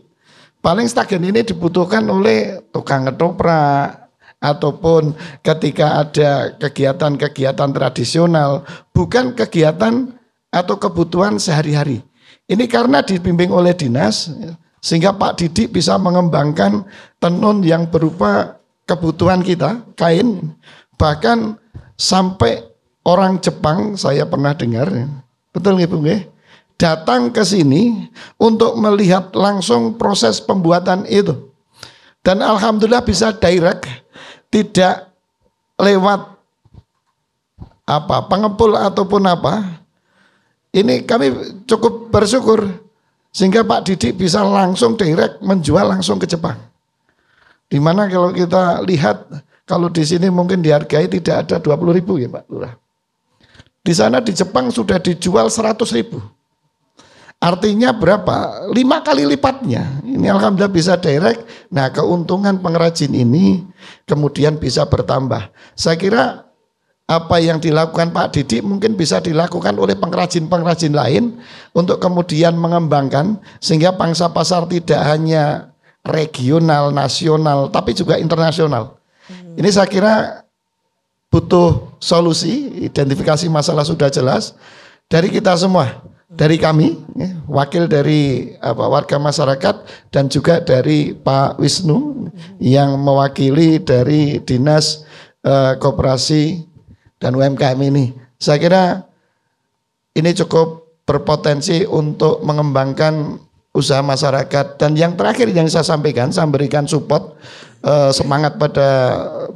Paling stagen ini dibutuhkan oleh tukang ketoprak, ataupun ketika ada kegiatan-kegiatan tradisional, bukan kegiatan atau kebutuhan sehari-hari. Ini karena dibimbing oleh dinas, sehingga Pak Didik bisa mengembangkan tenun yang berupa kebutuhan kita, kain, bahkan sampai orang Jepang saya pernah dengar, betul nggih Bu nggih, datang ke sini untuk melihat langsung proses pembuatan itu. Dan alhamdulillah bisa direct, tidak lewat pengepul ataupun apa. Ini kami cukup bersyukur sehingga Pak Didik bisa langsung direct menjual langsung ke Jepang. Dimana kalau kita lihat, kalau di sini mungkin dihargai tidak ada 20.000 ya Pak Lurah. Di sana di Jepang sudah dijual 100.000. Artinya berapa? 5 kali lipatnya. Ini alhamdulillah bisa direct. Nah, keuntungan pengrajin ini kemudian bisa bertambah. Saya kira apa yang dilakukan Pak Didik mungkin bisa dilakukan oleh pengrajin-pengrajin lain untuk kemudian mengembangkan sehingga pangsa pasar tidak hanya regional, nasional, tapi juga internasional. Ini saya kira butuh solusi, identifikasi masalah sudah jelas dari kita semua. dari kami, wakil dari warga masyarakat dan juga dari Pak Wisnu yang mewakili dari Dinas Koperasi dan UMKM ini. Saya kira ini cukup berpotensi untuk mengembangkan usaha masyarakat. Dan yang terakhir yang saya sampaikan, saya berikan support semangat pada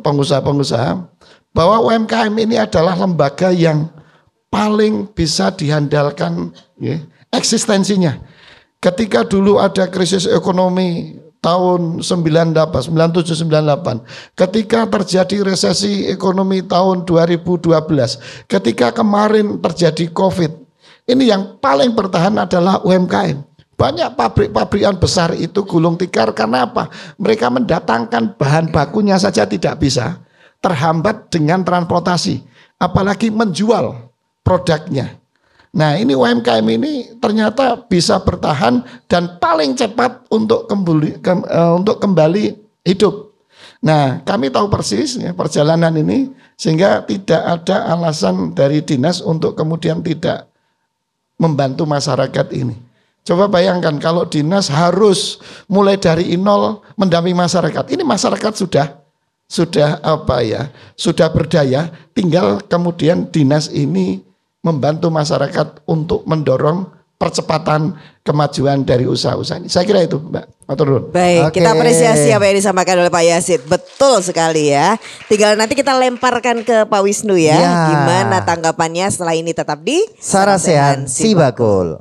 pengusaha-pengusaha bahwa UMKM ini adalah lembaga yang paling bisa diandalkan eksistensinya. Ketika dulu ada krisis ekonomi tahun 97, 98, ketika terjadi resesi ekonomi tahun 2012, ketika kemarin terjadi COVID, ini yang paling bertahan adalah UMKM. Banyak pabrik-pabrikan besar itu gulung tikar karena apa? Mereka mendatangkan bahan bakunya saja tidak bisa, terhambat dengan transportasi, apalagi menjual produknya. Nah, ini UMKM ini ternyata bisa bertahan dan paling cepat untuk kembali hidup. Nah, kami tahu persis perjalanan ini sehingga tidak ada alasan dari dinas untuk kemudian tidak membantu masyarakat ini. Coba bayangkan kalau dinas harus mulai dari nol mendampingi masyarakat. Ini masyarakat sudah berdaya, tinggal kemudian dinas ini membantu masyarakat untuk mendorong percepatan kemajuan dari usaha-usaha ini. Saya kira itu, Mbak. Baik, kita apresiasi apa yang disampaikan oleh Pak Yazid. Betul sekali ya. Tinggal nanti kita lemparkan ke Pak Wisnu ya. Gimana tanggapannya setelah ini tetap di Sarasehan Sibakul.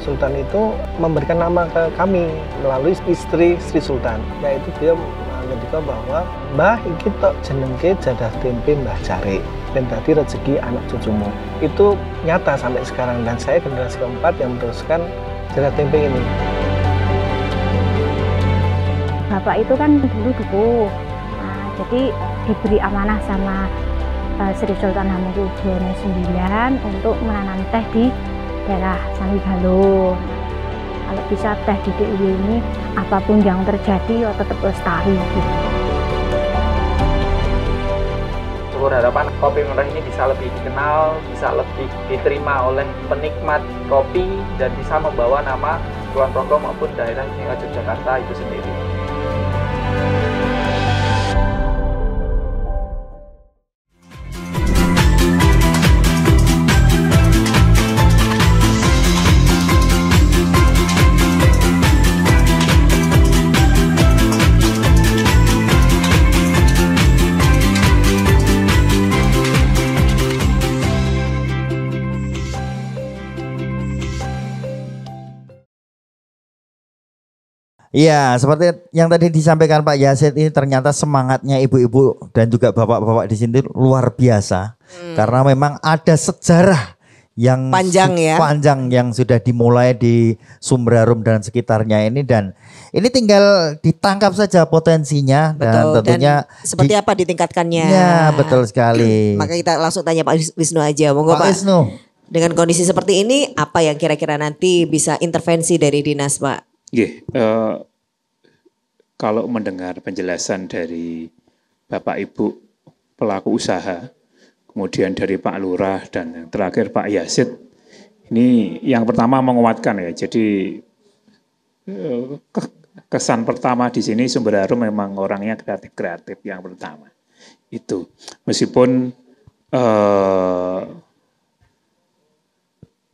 Sultan itu memberikan nama ke kami melalui istri Sri Sultan, yaitu dia mengetika bahwa Mbah iki tok jenengke jadah tempe Mbah Jare dan tadi rezeki anak cucumu. Itu nyata sampai sekarang dan saya generasi keempat yang meneruskan jadah tempe ini. Bapak itu kan dulu dukuh, jadi diberi amanah sama Sri Sultan Hamengkubuwono IX untuk menanam teh di daerah Sanggalo. Kalau bisa teh di DIY ini apapun yang terjadi tetap lestari. Berharapan kopi merah ini bisa lebih dikenal, bisa lebih diterima oleh penikmat kopi dan bisa membawa nama Kulon Progo maupun daerah istimewa Yogyakarta itu sendiri. Iya, seperti yang tadi disampaikan Pak Yazid ini ternyata semangatnya ibu-ibu dan juga bapak-bapak di sini luar biasa. Karena memang ada sejarah yang panjang yang sudah dimulai di Sumber dan sekitarnya ini, dan ini tinggal ditangkap saja potensinya. Betul, dan tentunya dan seperti apa ditingkatkannya. Ya, betul sekali. Maka kita langsung tanya Pak Wisnu aja. Monggo Pak Wisnu. Dengan kondisi seperti ini apa yang kira-kira nanti bisa intervensi dari dinas, Pak? Kalau mendengar penjelasan dari Bapak Ibu pelaku usaha, kemudian dari Pak Lurah dan yang terakhir Pak Yazid, ini yang pertama menguatkan ya. Jadi kesan pertama di sini Sumber Harum memang orangnya kreatif yang pertama. Itu meskipun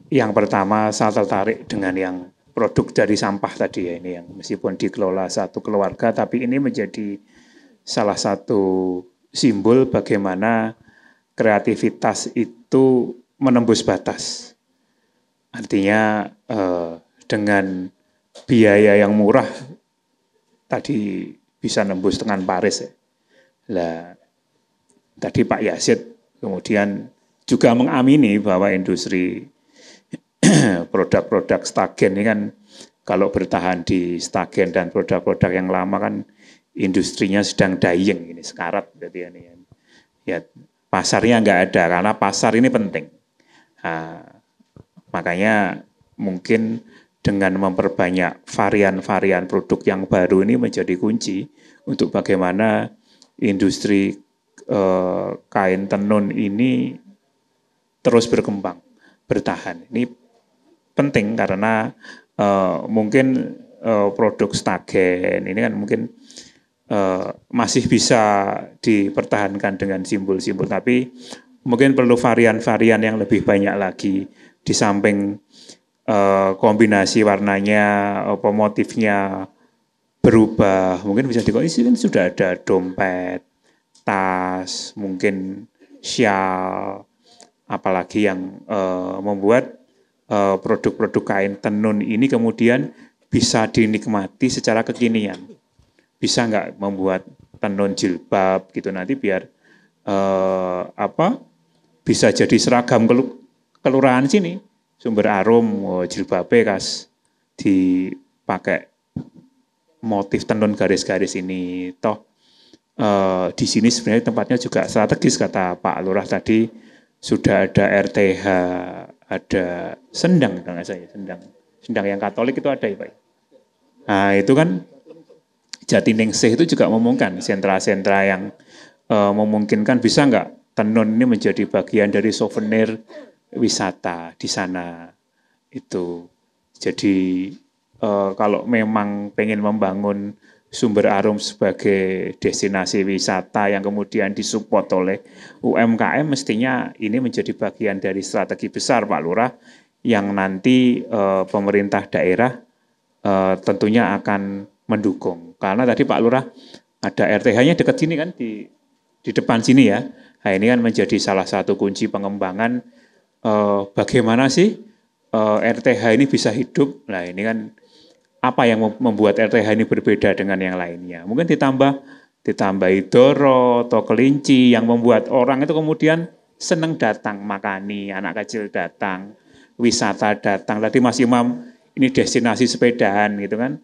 yang pertama saya tertarik dengan yang produk dari sampah tadi ya, ini yang meskipun dikelola satu keluarga tapi ini menjadi salah satu simbol bagaimana kreativitas itu menembus batas. Artinya dengan biaya yang murah tadi bisa nembus dengan Paris ya. Lah tadi Pak Yazid kemudian juga mengamini bahwa industri produk-produk stagen ini kan kalau bertahan di stagen dan produk-produk yang lama kan industrinya sedang dying, ini sekarat berarti ini. Ya, pasarnya nggak ada karena pasar ini penting. Makanya mungkin dengan memperbanyak varian-varian produk yang baru ini menjadi kunci untuk bagaimana industri kain tenun ini terus berkembang, bertahan. Ini penting karena mungkin produk stagen ini kan mungkin masih bisa dipertahankan dengan simbol-simbol, tapi mungkin perlu varian-varian yang lebih banyak lagi di samping kombinasi warnanya, motifnya berubah. Mungkin bisa dikondisi kan sudah ada dompet, tas, mungkin syal, apalagi yang membuat produk-produk kain tenun ini kemudian bisa dinikmati secara kekinian. Bisa nggak membuat tenun jilbab gitu nanti biar bisa jadi seragam kelurahan sini. Sumber Arum, jilbabe kas dipakai motif tenun garis-garis ini. Toh di sini sebenarnya tempatnya juga strategis kata Pak Lurah tadi, sudah ada RTH, ada Sendang dengan saya, Sendang yang Katolik itu ada ya Pak. Nah itu kan Jatiningsih itu juga memungkinkan sentra-sentra yang memungkinkan bisa nggak tenun ini menjadi bagian dari souvenir wisata di sana itu. Jadi kalau memang pengen membangun Sumber Arum sebagai destinasi wisata yang kemudian disupport oleh UMKM, mestinya ini menjadi bagian dari strategi besar Pak Lurah yang nanti pemerintah daerah tentunya akan mendukung. Karena tadi Pak Lurah ada RTH-nya dekat sini kan di depan sini ya. Nah ini kan menjadi salah satu kunci pengembangan bagaimana sih RTH ini bisa hidup. Nah ini kan apa yang membuat RTH ini berbeda dengan yang lainnya. Mungkin ditambahi doro atau kelinci yang membuat orang itu kemudian senang datang makani, anak kecil datang, wisata datang. Tadi Mas Imam ini destinasi sepedaan gitu kan.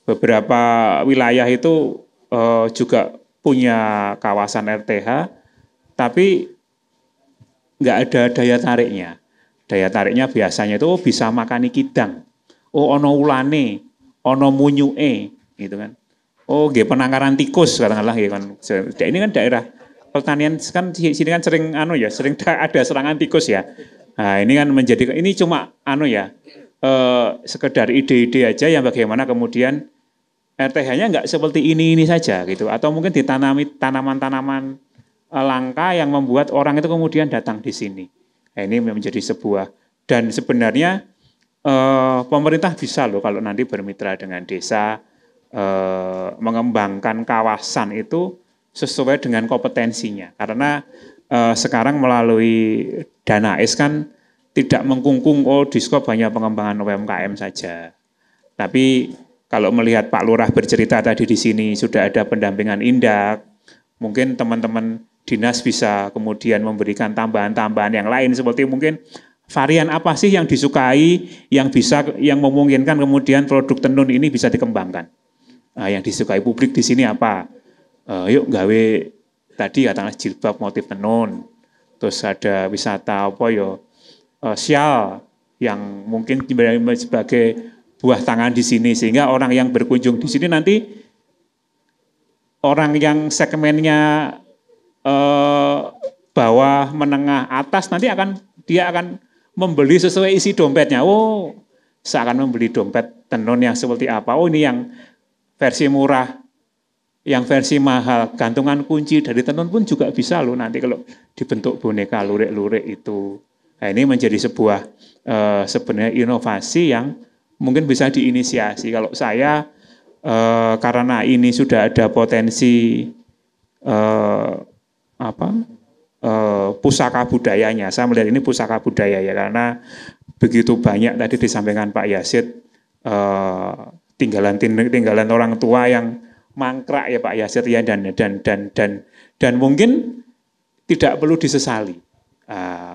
Beberapa wilayah itu juga punya kawasan RTH, tapi nggak ada daya tariknya. Daya tariknya biasanya itu bisa makani kidang. Ono ulane, ono munyuke, gitu kan. Nggih penangkaran tikus katakanlah ya kan. Ini kan daerah pertanian kan sini kan sering sering ada serangan tikus ya. Nah, ini kan menjadi ini cuma sekedar ide-ide aja yang bagaimana kemudian RTH-nya nggak seperti ini saja gitu, atau mungkin ditanami tanaman-tanaman langka yang membuat orang itu kemudian datang di sini. Nah, ini menjadi sebuah, dan sebenarnya pemerintah bisa loh kalau nanti bermitra dengan desa mengembangkan kawasan itu sesuai dengan kompetensinya. Karena sekarang melalui Danais kan tidak mengkungkung di skop hanya pengembangan UMKM saja. Tapi kalau melihat Pak Lurah bercerita tadi di sini sudah ada pendampingan Indak, mungkin teman-teman dinas bisa kemudian memberikan tambahan-tambahan yang lain seperti mungkin varian apa sih yang disukai, yang memungkinkan kemudian produk tenun ini bisa dikembangkan. Yang disukai publik di sini apa? Yuk gawe tadi katakanlah jilbab motif tenun, terus ada wisata syal yang mungkin sebagai buah tangan di sini, sehingga orang yang berkunjung di sini nanti orang yang segmennya bawah, menengah, atas nanti dia akan membeli sesuai isi dompetnya. Saya akan membeli dompet tenun yang seperti apa. Ini yang versi murah, yang versi mahal, gantungan kunci dari tenun pun juga bisa loh nanti kalau dibentuk boneka lurik-lurik itu. Nah, ini menjadi sebuah sebenarnya inovasi yang mungkin bisa diinisiasi. Kalau saya karena ini sudah ada potensi pusaka budayanya. Saya melihat ini pusaka budaya ya, karena begitu banyak tadi disampaikan Pak Yasid tinggalan orang tua yang mangkrak ya Pak Yasid ya, dan mungkin tidak perlu disesali.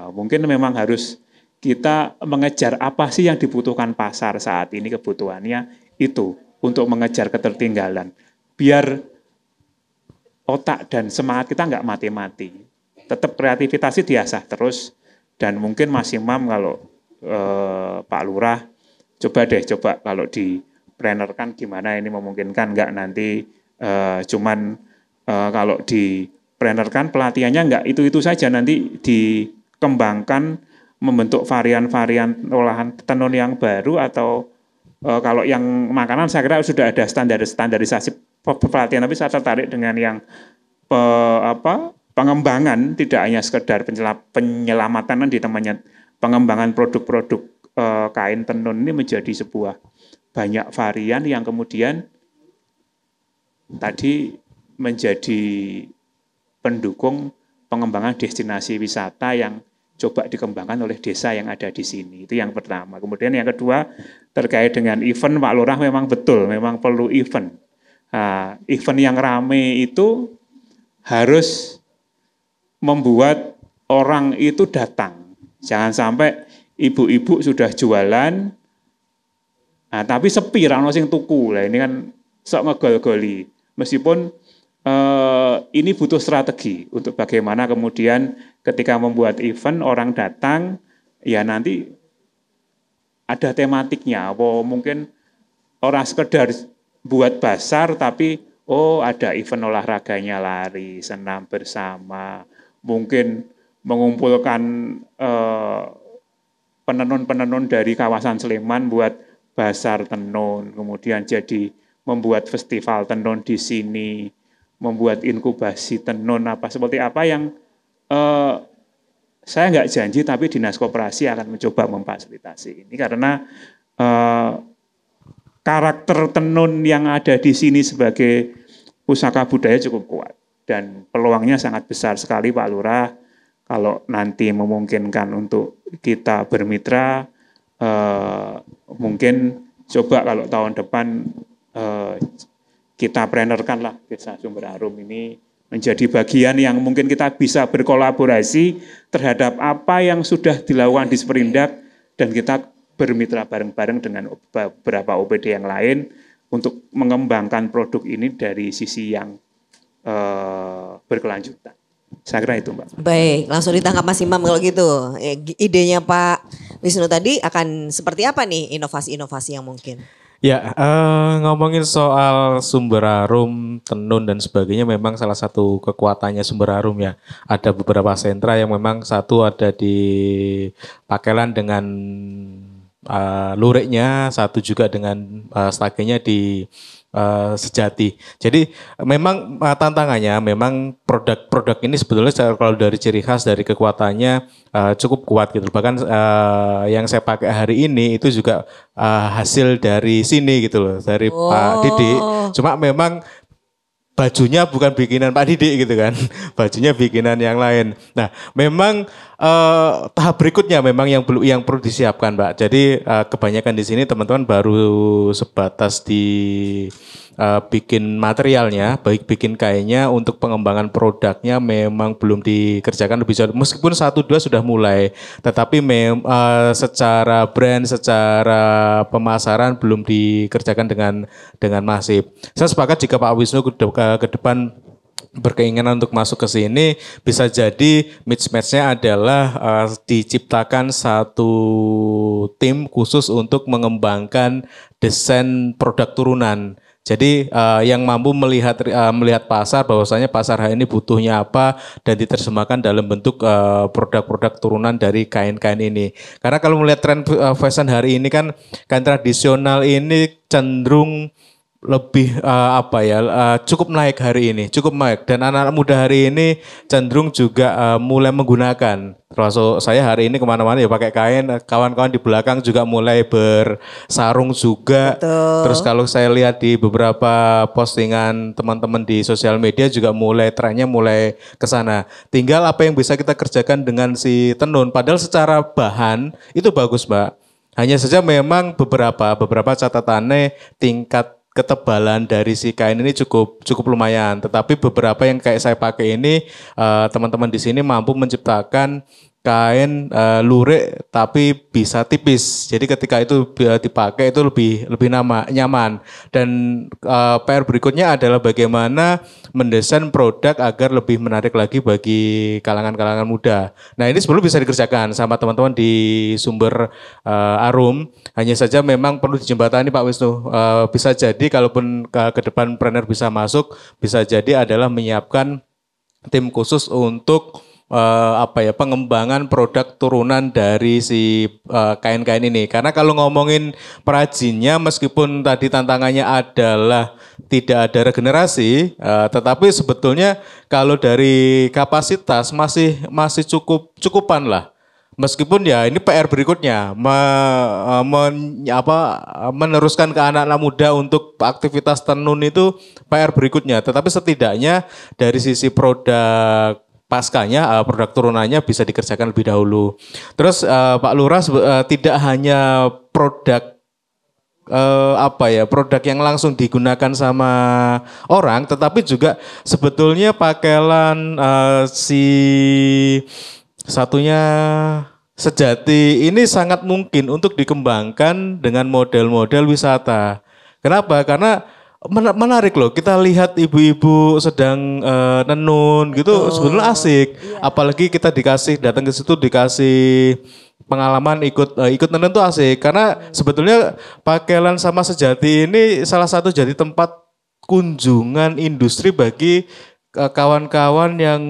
Mungkin memang harus kita mengejar apa sih yang dibutuhkan pasar saat ini, kebutuhannya itu untuk mengejar ketertinggalan. Biar otak dan semangat kita nggak mati-mati. Tetap kreativitasnya diasah terus, dan mungkin Mas Imam kalau Pak Lurah coba kalau di plannerkan gimana ini memungkinkan nggak nanti cuman kalau di plannerkan pelatihannya nggak itu saja, nanti dikembangkan membentuk varian-varian olahan tenun yang baru, atau kalau yang makanan saya kira sudah ada standarisasi pelatihan, tapi saya tertarik dengan yang pengembangan, tidak hanya sekedar penyelamatan di temannya, pengembangan produk-produk kain tenun ini menjadi sebuah banyak varian yang kemudian tadi menjadi pendukung pengembangan destinasi wisata yang coba dikembangkan oleh desa yang ada di sini. Itu yang pertama. Kemudian yang kedua terkait dengan event, Pak Lurah memang betul, memang perlu event. Event yang rame itu harus membuat orang itu datang. Jangan sampai ibu-ibu sudah jualan, tapi sepi, rano sing tuku. Lah ini kan sok ngegol-goli. Meskipun ini butuh strategi untuk bagaimana kemudian ketika membuat event orang datang, ya nanti ada tematiknya. Mungkin orang sekedar buat basar tapi ada event olahraganya, lari, senam bersama, mungkin mengumpulkan penenun-penenun dari kawasan Sleman buat basar tenun, kemudian jadi membuat festival tenun di sini, membuat inkubasi tenun seperti apa yang saya nggak janji, tapi Dinas Koperasi akan mencoba memfasilitasi ini karena karakter tenun yang ada di sini sebagai pusaka budaya cukup kuat dan peluangnya sangat besar sekali, Pak Lurah. Kalau nanti memungkinkan untuk kita bermitra, mungkin coba kalau tahun depan kita plannerkan lah Desa Sumber Harum ini menjadi bagian yang mungkin kita bisa berkolaborasi terhadap apa yang sudah dilakukan di Sperindak, dan kita bermitra bareng-bareng dengan beberapa OPD yang lain untuk mengembangkan produk ini dari sisi yang berkelanjutan. Saya kira itu, Mbak. Baik, langsung ditangkap Mas Imam kalau gitu. Idenya Pak Wisnu tadi akan seperti apa nih inovasi-inovasi yang mungkin? Ya, ngomongin soal Sumber Harum, tenun dan sebagainya, memang salah satu kekuatannya Sumber Harum ya. Ada beberapa sentra yang memang satu ada di Pakelan dengan luriknya, satu juga dengan stagenya di Sejati. Jadi memang tantangannya, memang produk-produk ini sebetulnya kalau dari ciri khas, dari kekuatannya cukup kuat gitu. Bahkan yang saya pakai hari ini itu juga hasil dari sini gitu loh, dari Pak Didik. Cuma memang bajunya bukan bikinan Pak Didik gitu kan, bajunya bikinan yang lain. Nah, memang tahap berikutnya memang yang perlu disiapkan, Mbak. Jadi kebanyakan di sini teman-teman baru sebatas di bikin materialnya, baik bikin kainnya, untuk pengembangan produknya memang belum dikerjakan lebih jauh. Meskipun 1-2 sudah mulai, tetapi secara brand, secara pemasaran belum dikerjakan dengan masif. Saya sepakat jika Pak Wisnu ke depan berkeinginan untuk masuk ke sini, bisa jadi mismatch-nya adalah diciptakan satu tim khusus untuk mengembangkan desain produk turunan. Jadi yang mampu melihat pasar, bahwasanya pasar hari ini butuhnya apa, dan diterjemahkan dalam bentuk produk-produk turunan dari kain-kain ini. Karena kalau melihat tren fashion hari ini kan, kain tradisional ini cenderung lebih cukup naik hari ini, cukup naik, dan anak-anak muda hari ini cenderung juga mulai menggunakan. Termasuk saya hari ini kemana-mana ya pakai kain, kawan-kawan di belakang juga mulai bersarung juga. Betul. Terus kalau saya lihat di beberapa postingan teman-teman di sosial media juga trennya mulai ke sana. Tinggal apa yang bisa kita kerjakan dengan si tenun, padahal secara bahan itu bagus, Mbak. Hanya saja memang beberapa catatannya tingkat ketebalan dari si kain ini cukup lumayan, tetapi beberapa yang kayak saya pakai ini teman-teman di sini mampu menciptakan kain lurik tapi bisa tipis. Jadi ketika itu dipakai itu lebih nyaman. Dan PR berikutnya adalah bagaimana mendesain produk agar lebih menarik lagi bagi kalangan-kalangan muda. Nah ini sebelum bisa dikerjakan sama teman-teman di Sumber Arum. Hanya saja memang perlu dijembatani Pak Wisnu. Bisa jadi kalaupun ke depan planner bisa masuk, bisa jadi adalah menyiapkan tim khusus untuk pengembangan produk turunan dari si kain-kain ini. Karena kalau ngomongin perajinnya, meskipun tadi tantangannya adalah tidak ada regenerasi, tetapi sebetulnya kalau dari kapasitas masih cukupan lah. Meskipun ya ini PR berikutnya meneruskan ke anak-anak muda untuk aktivitas tenun itu PR berikutnya. Tetapi setidaknya dari sisi produk paskanya, produk turunannya bisa dikerjakan lebih dahulu. Terus Pak Lurah tidak hanya produk produk yang langsung digunakan sama orang, tetapi juga sebetulnya pakaian si satunya Sejati ini sangat mungkin untuk dikembangkan dengan model-model wisata. Kenapa? Karena menarik loh, kita lihat ibu-ibu sedang nenun gitu, sebetulnya asik. Apalagi kita datang ke situ dikasih pengalaman ikut nenun tuh asik. Karena sebetulnya Pakelan sama Sejati ini salah satu jadi tempat kunjungan industri bagi kawan-kawan yang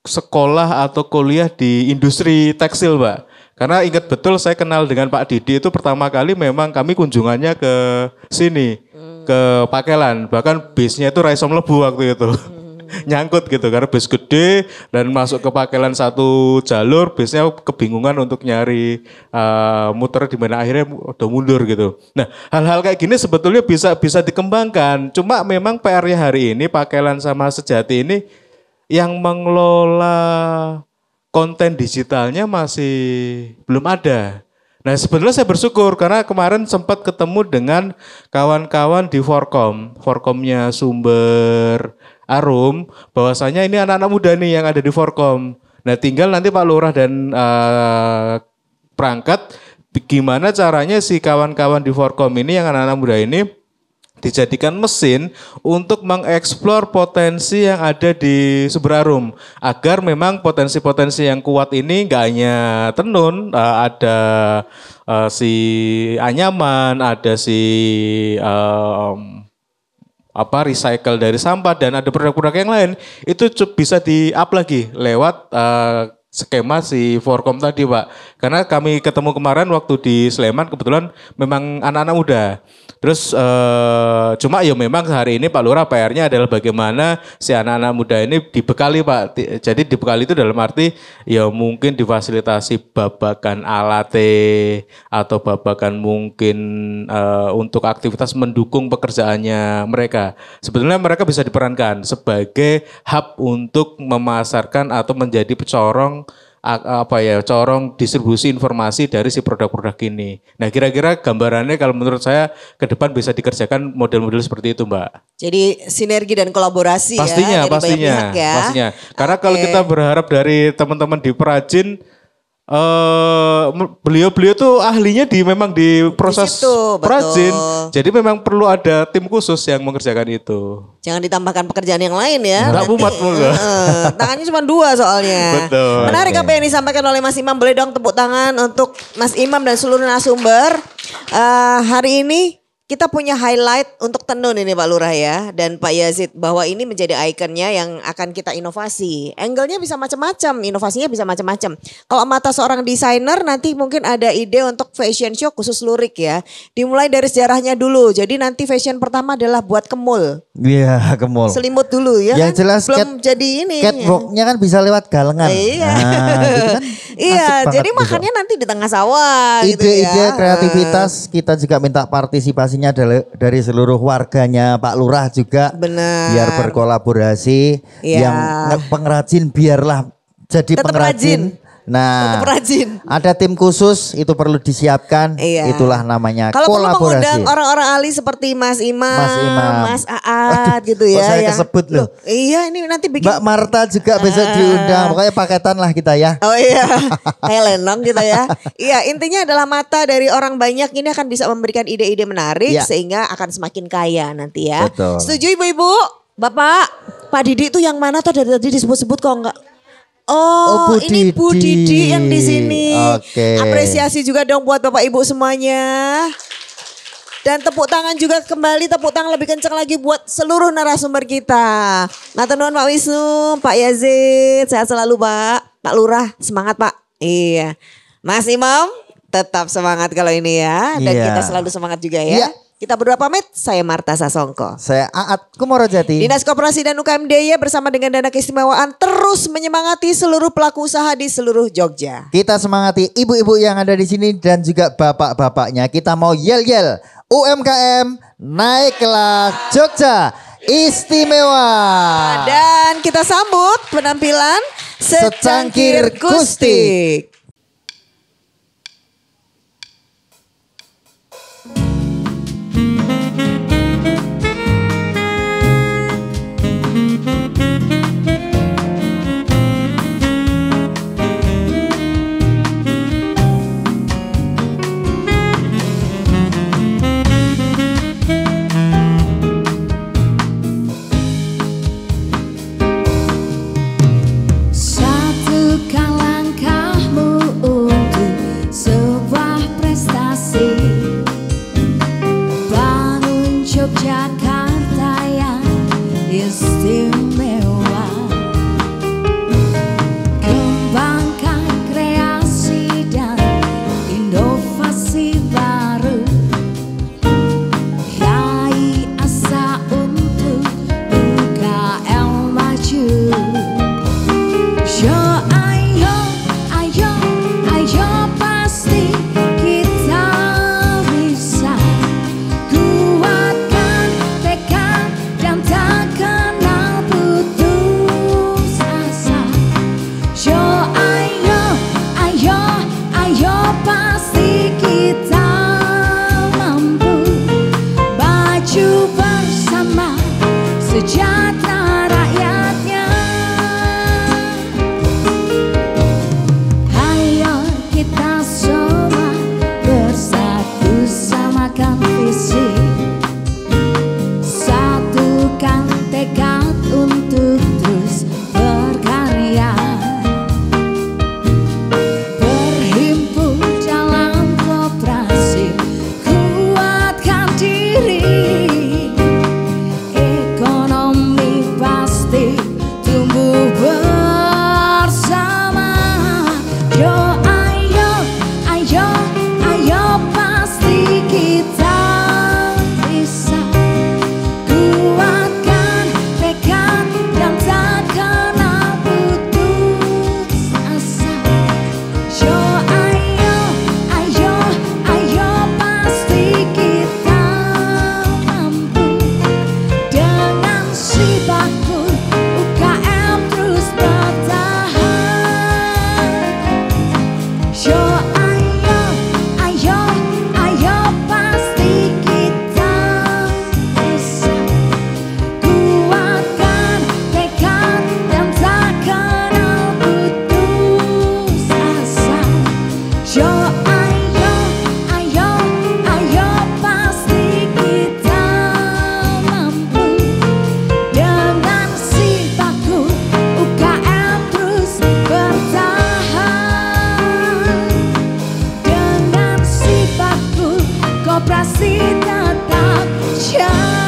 sekolah atau kuliah di industri tekstil, Pak. Karena ingat betul saya kenal dengan Pak Didi itu pertama kali memang kami kunjungannya ke sini, ke Pakelan. Bahkan bisnya itu Raisom Lebu waktu itu. Nyangkut gitu karena bis gede dan masuk ke Pakelan satu jalur, bisnya kebingungan untuk nyari muter di mana, akhirnya udah mundur gitu. Nah, hal-hal kayak gini sebetulnya bisa dikembangkan. Cuma memang PR-nya hari ini Pakelan sama Sejati ini yang mengelola konten digitalnya masih belum ada. Nah sebenarnya saya bersyukur karena kemarin sempat ketemu dengan kawan-kawan di Forkomnya Sumber Arum, bahwasanya ini anak-anak muda nih yang ada di Forkom. Nah tinggal nanti Pak Lurah dan perangkat gimana caranya si kawan-kawan di Forkom ini yang anak-anak muda ini dijadikan mesin untuk mengeksplor potensi yang ada di Sumber Arum agar memang potensi-potensi yang kuat ini nggak hanya tenun, ada si anyaman, ada si recycle dari sampah dan ada produk-produk yang lain itu bisa di-up lagi lewat skema si Forkom tadi, Pak. Karena kami ketemu kemarin waktu di Sleman kebetulan memang anak-anak muda. Terus cuma ya memang hari ini Pak Lurah PR-nya adalah bagaimana si anak-anak muda ini dibekali, Pak. Jadi dibekali itu dalam arti ya mungkin difasilitasi babakan alate atau babakan mungkin untuk aktivitas mendukung pekerjaannya mereka. Sebetulnya mereka bisa diperankan sebagai hub untuk memasarkan atau menjadi corong distribusi informasi dari si produk-produk ini. Nah kira-kira gambarannya kalau menurut saya ke depan bisa dikerjakan model-model seperti itu, Mbak. Jadi sinergi dan kolaborasi pastinya, dari banyak pihak ya. Pastinya. Karena kalau kita berharap dari teman-teman di perajin, beliau tuh ahlinya memang di proses perajin. Jadi memang perlu ada tim khusus yang mengerjakan itu. Jangan ditambahkan pekerjaan yang lain ya. Enggak mumet mulu. Tangannya cuma 2 soalnya. Betul. Menarik apa yang disampaikan oleh Mas Imam. Boleh dong tepuk tangan untuk Mas Imam dan seluruh narasumber. Hari ini kita punya highlight untuk tenun ini Pak Lurah ya. Dan Pak Yazid bahwa ini menjadi ikonnya yang akan kita inovasi. Angle-nya bisa macam-macam, inovasinya bisa macam-macam. Kalau mata seorang desainer nanti mungkin ada ide untuk fashion show khusus lurik ya. Dimulai dari sejarahnya dulu. Jadi nanti fashion pertama adalah buat kemul. Iya, kemul. Selimut dulu ya. Yang kan? Jelas belum jadi ini. Catwalk-nya kan bisa lewat galengan. Iya. Nah, gitu kan iya, jadi makannya nanti di tengah sawah gitu ya. Ide-ide kreativitas kita juga minta partisipasi dari seluruh warganya Pak Lurah juga. Benar. Biar berkolaborasi. Ya. Yang pengrajin biarlah jadi tetap pengrajin. Nah, Untuk rajin. ada tim khusus itu perlu disiapkan. Iya. Itulah namanya Kalau perlu kolaborasi. mengundang orang-orang ahli seperti Mas Imam, Mas Aad gitu Kok ya. saya kesebut loh. Iya, ini nanti bikin. Mbak Marta juga besok diundang. Pokoknya paketan lah kita ya. Oh iya, kayak lenong gitu ya. Iya, intinya adalah mata dari orang banyak ini akan bisa memberikan ide-ide menarik Iya. sehingga akan semakin kaya nanti ya. Betul. Setuju ibu-ibu? Bapak, Pak Didi itu yang mana tuh dari tadi disebut-sebut kok enggak? Oh, Bu ini Bu Didi. Didi yang di sini. Oke. Apresiasi juga dong buat Bapak Ibu semuanya. Dan tepuk tangan juga kembali, tepuk tangan lebih kencang lagi buat seluruh narasumber kita. Matur nuwun Pak Wisnu, Pak Yazid, sehat selalu Pak. Pak Lurah, semangat Pak. Iya. Mas Imam, tetap semangat kalau ini ya. Dan Iya. kita selalu semangat juga ya. Iya. Kita berdua pamit, saya Marta Sasongko. Saya Aat Kumorojati. Dinas Koperasi dan UKM DIY bersama dengan dana keistimewaan terus menyemangati seluruh pelaku usaha di seluruh Jogja. Kita semangati ibu-ibu yang ada di sini dan juga bapak-bapaknya. Kita mau yel-yel. UMKM naiklah Jogja istimewa. Dan kita sambut penampilan Secangkir Kustik. Satukan langkahmu untuk sebuah prestasi, bangun Yogyakarta yang istimewa, kembangkan kreasi dan inovasi baru, raih asa untuk UKM maju. Yo ayo, ayo, ayo pasti kita bisa, kuatkan tekad dan tak kenal putus asa. Yo ayo, ayo, ayo pasti kita mampu, maju bersama sejahtera rakyatnya. Ayo kita semua bersatu samakan visi, satukan tekad untuk terus berkarya, berhimpun dalam koperasi, kuatkan diri, ekonomi pasti tumbuh bersama. Yo ayo, ayo, ayo pasti kita bisa, kuatkan tekad dan tak kenal putus asa. Yo ayo, ayo, ayo pasti kita mampu, dengan si baku UKM terus bertahan. Yo ayo, ayo, ayo pasti kita bisa, kuatkan tekad dan tak kenal putus asa. Yo ayo, ayo, ayo pasti kita mampu, dengan si baku UKM terus bertahan, dengan si baku koperasi tetap jalan.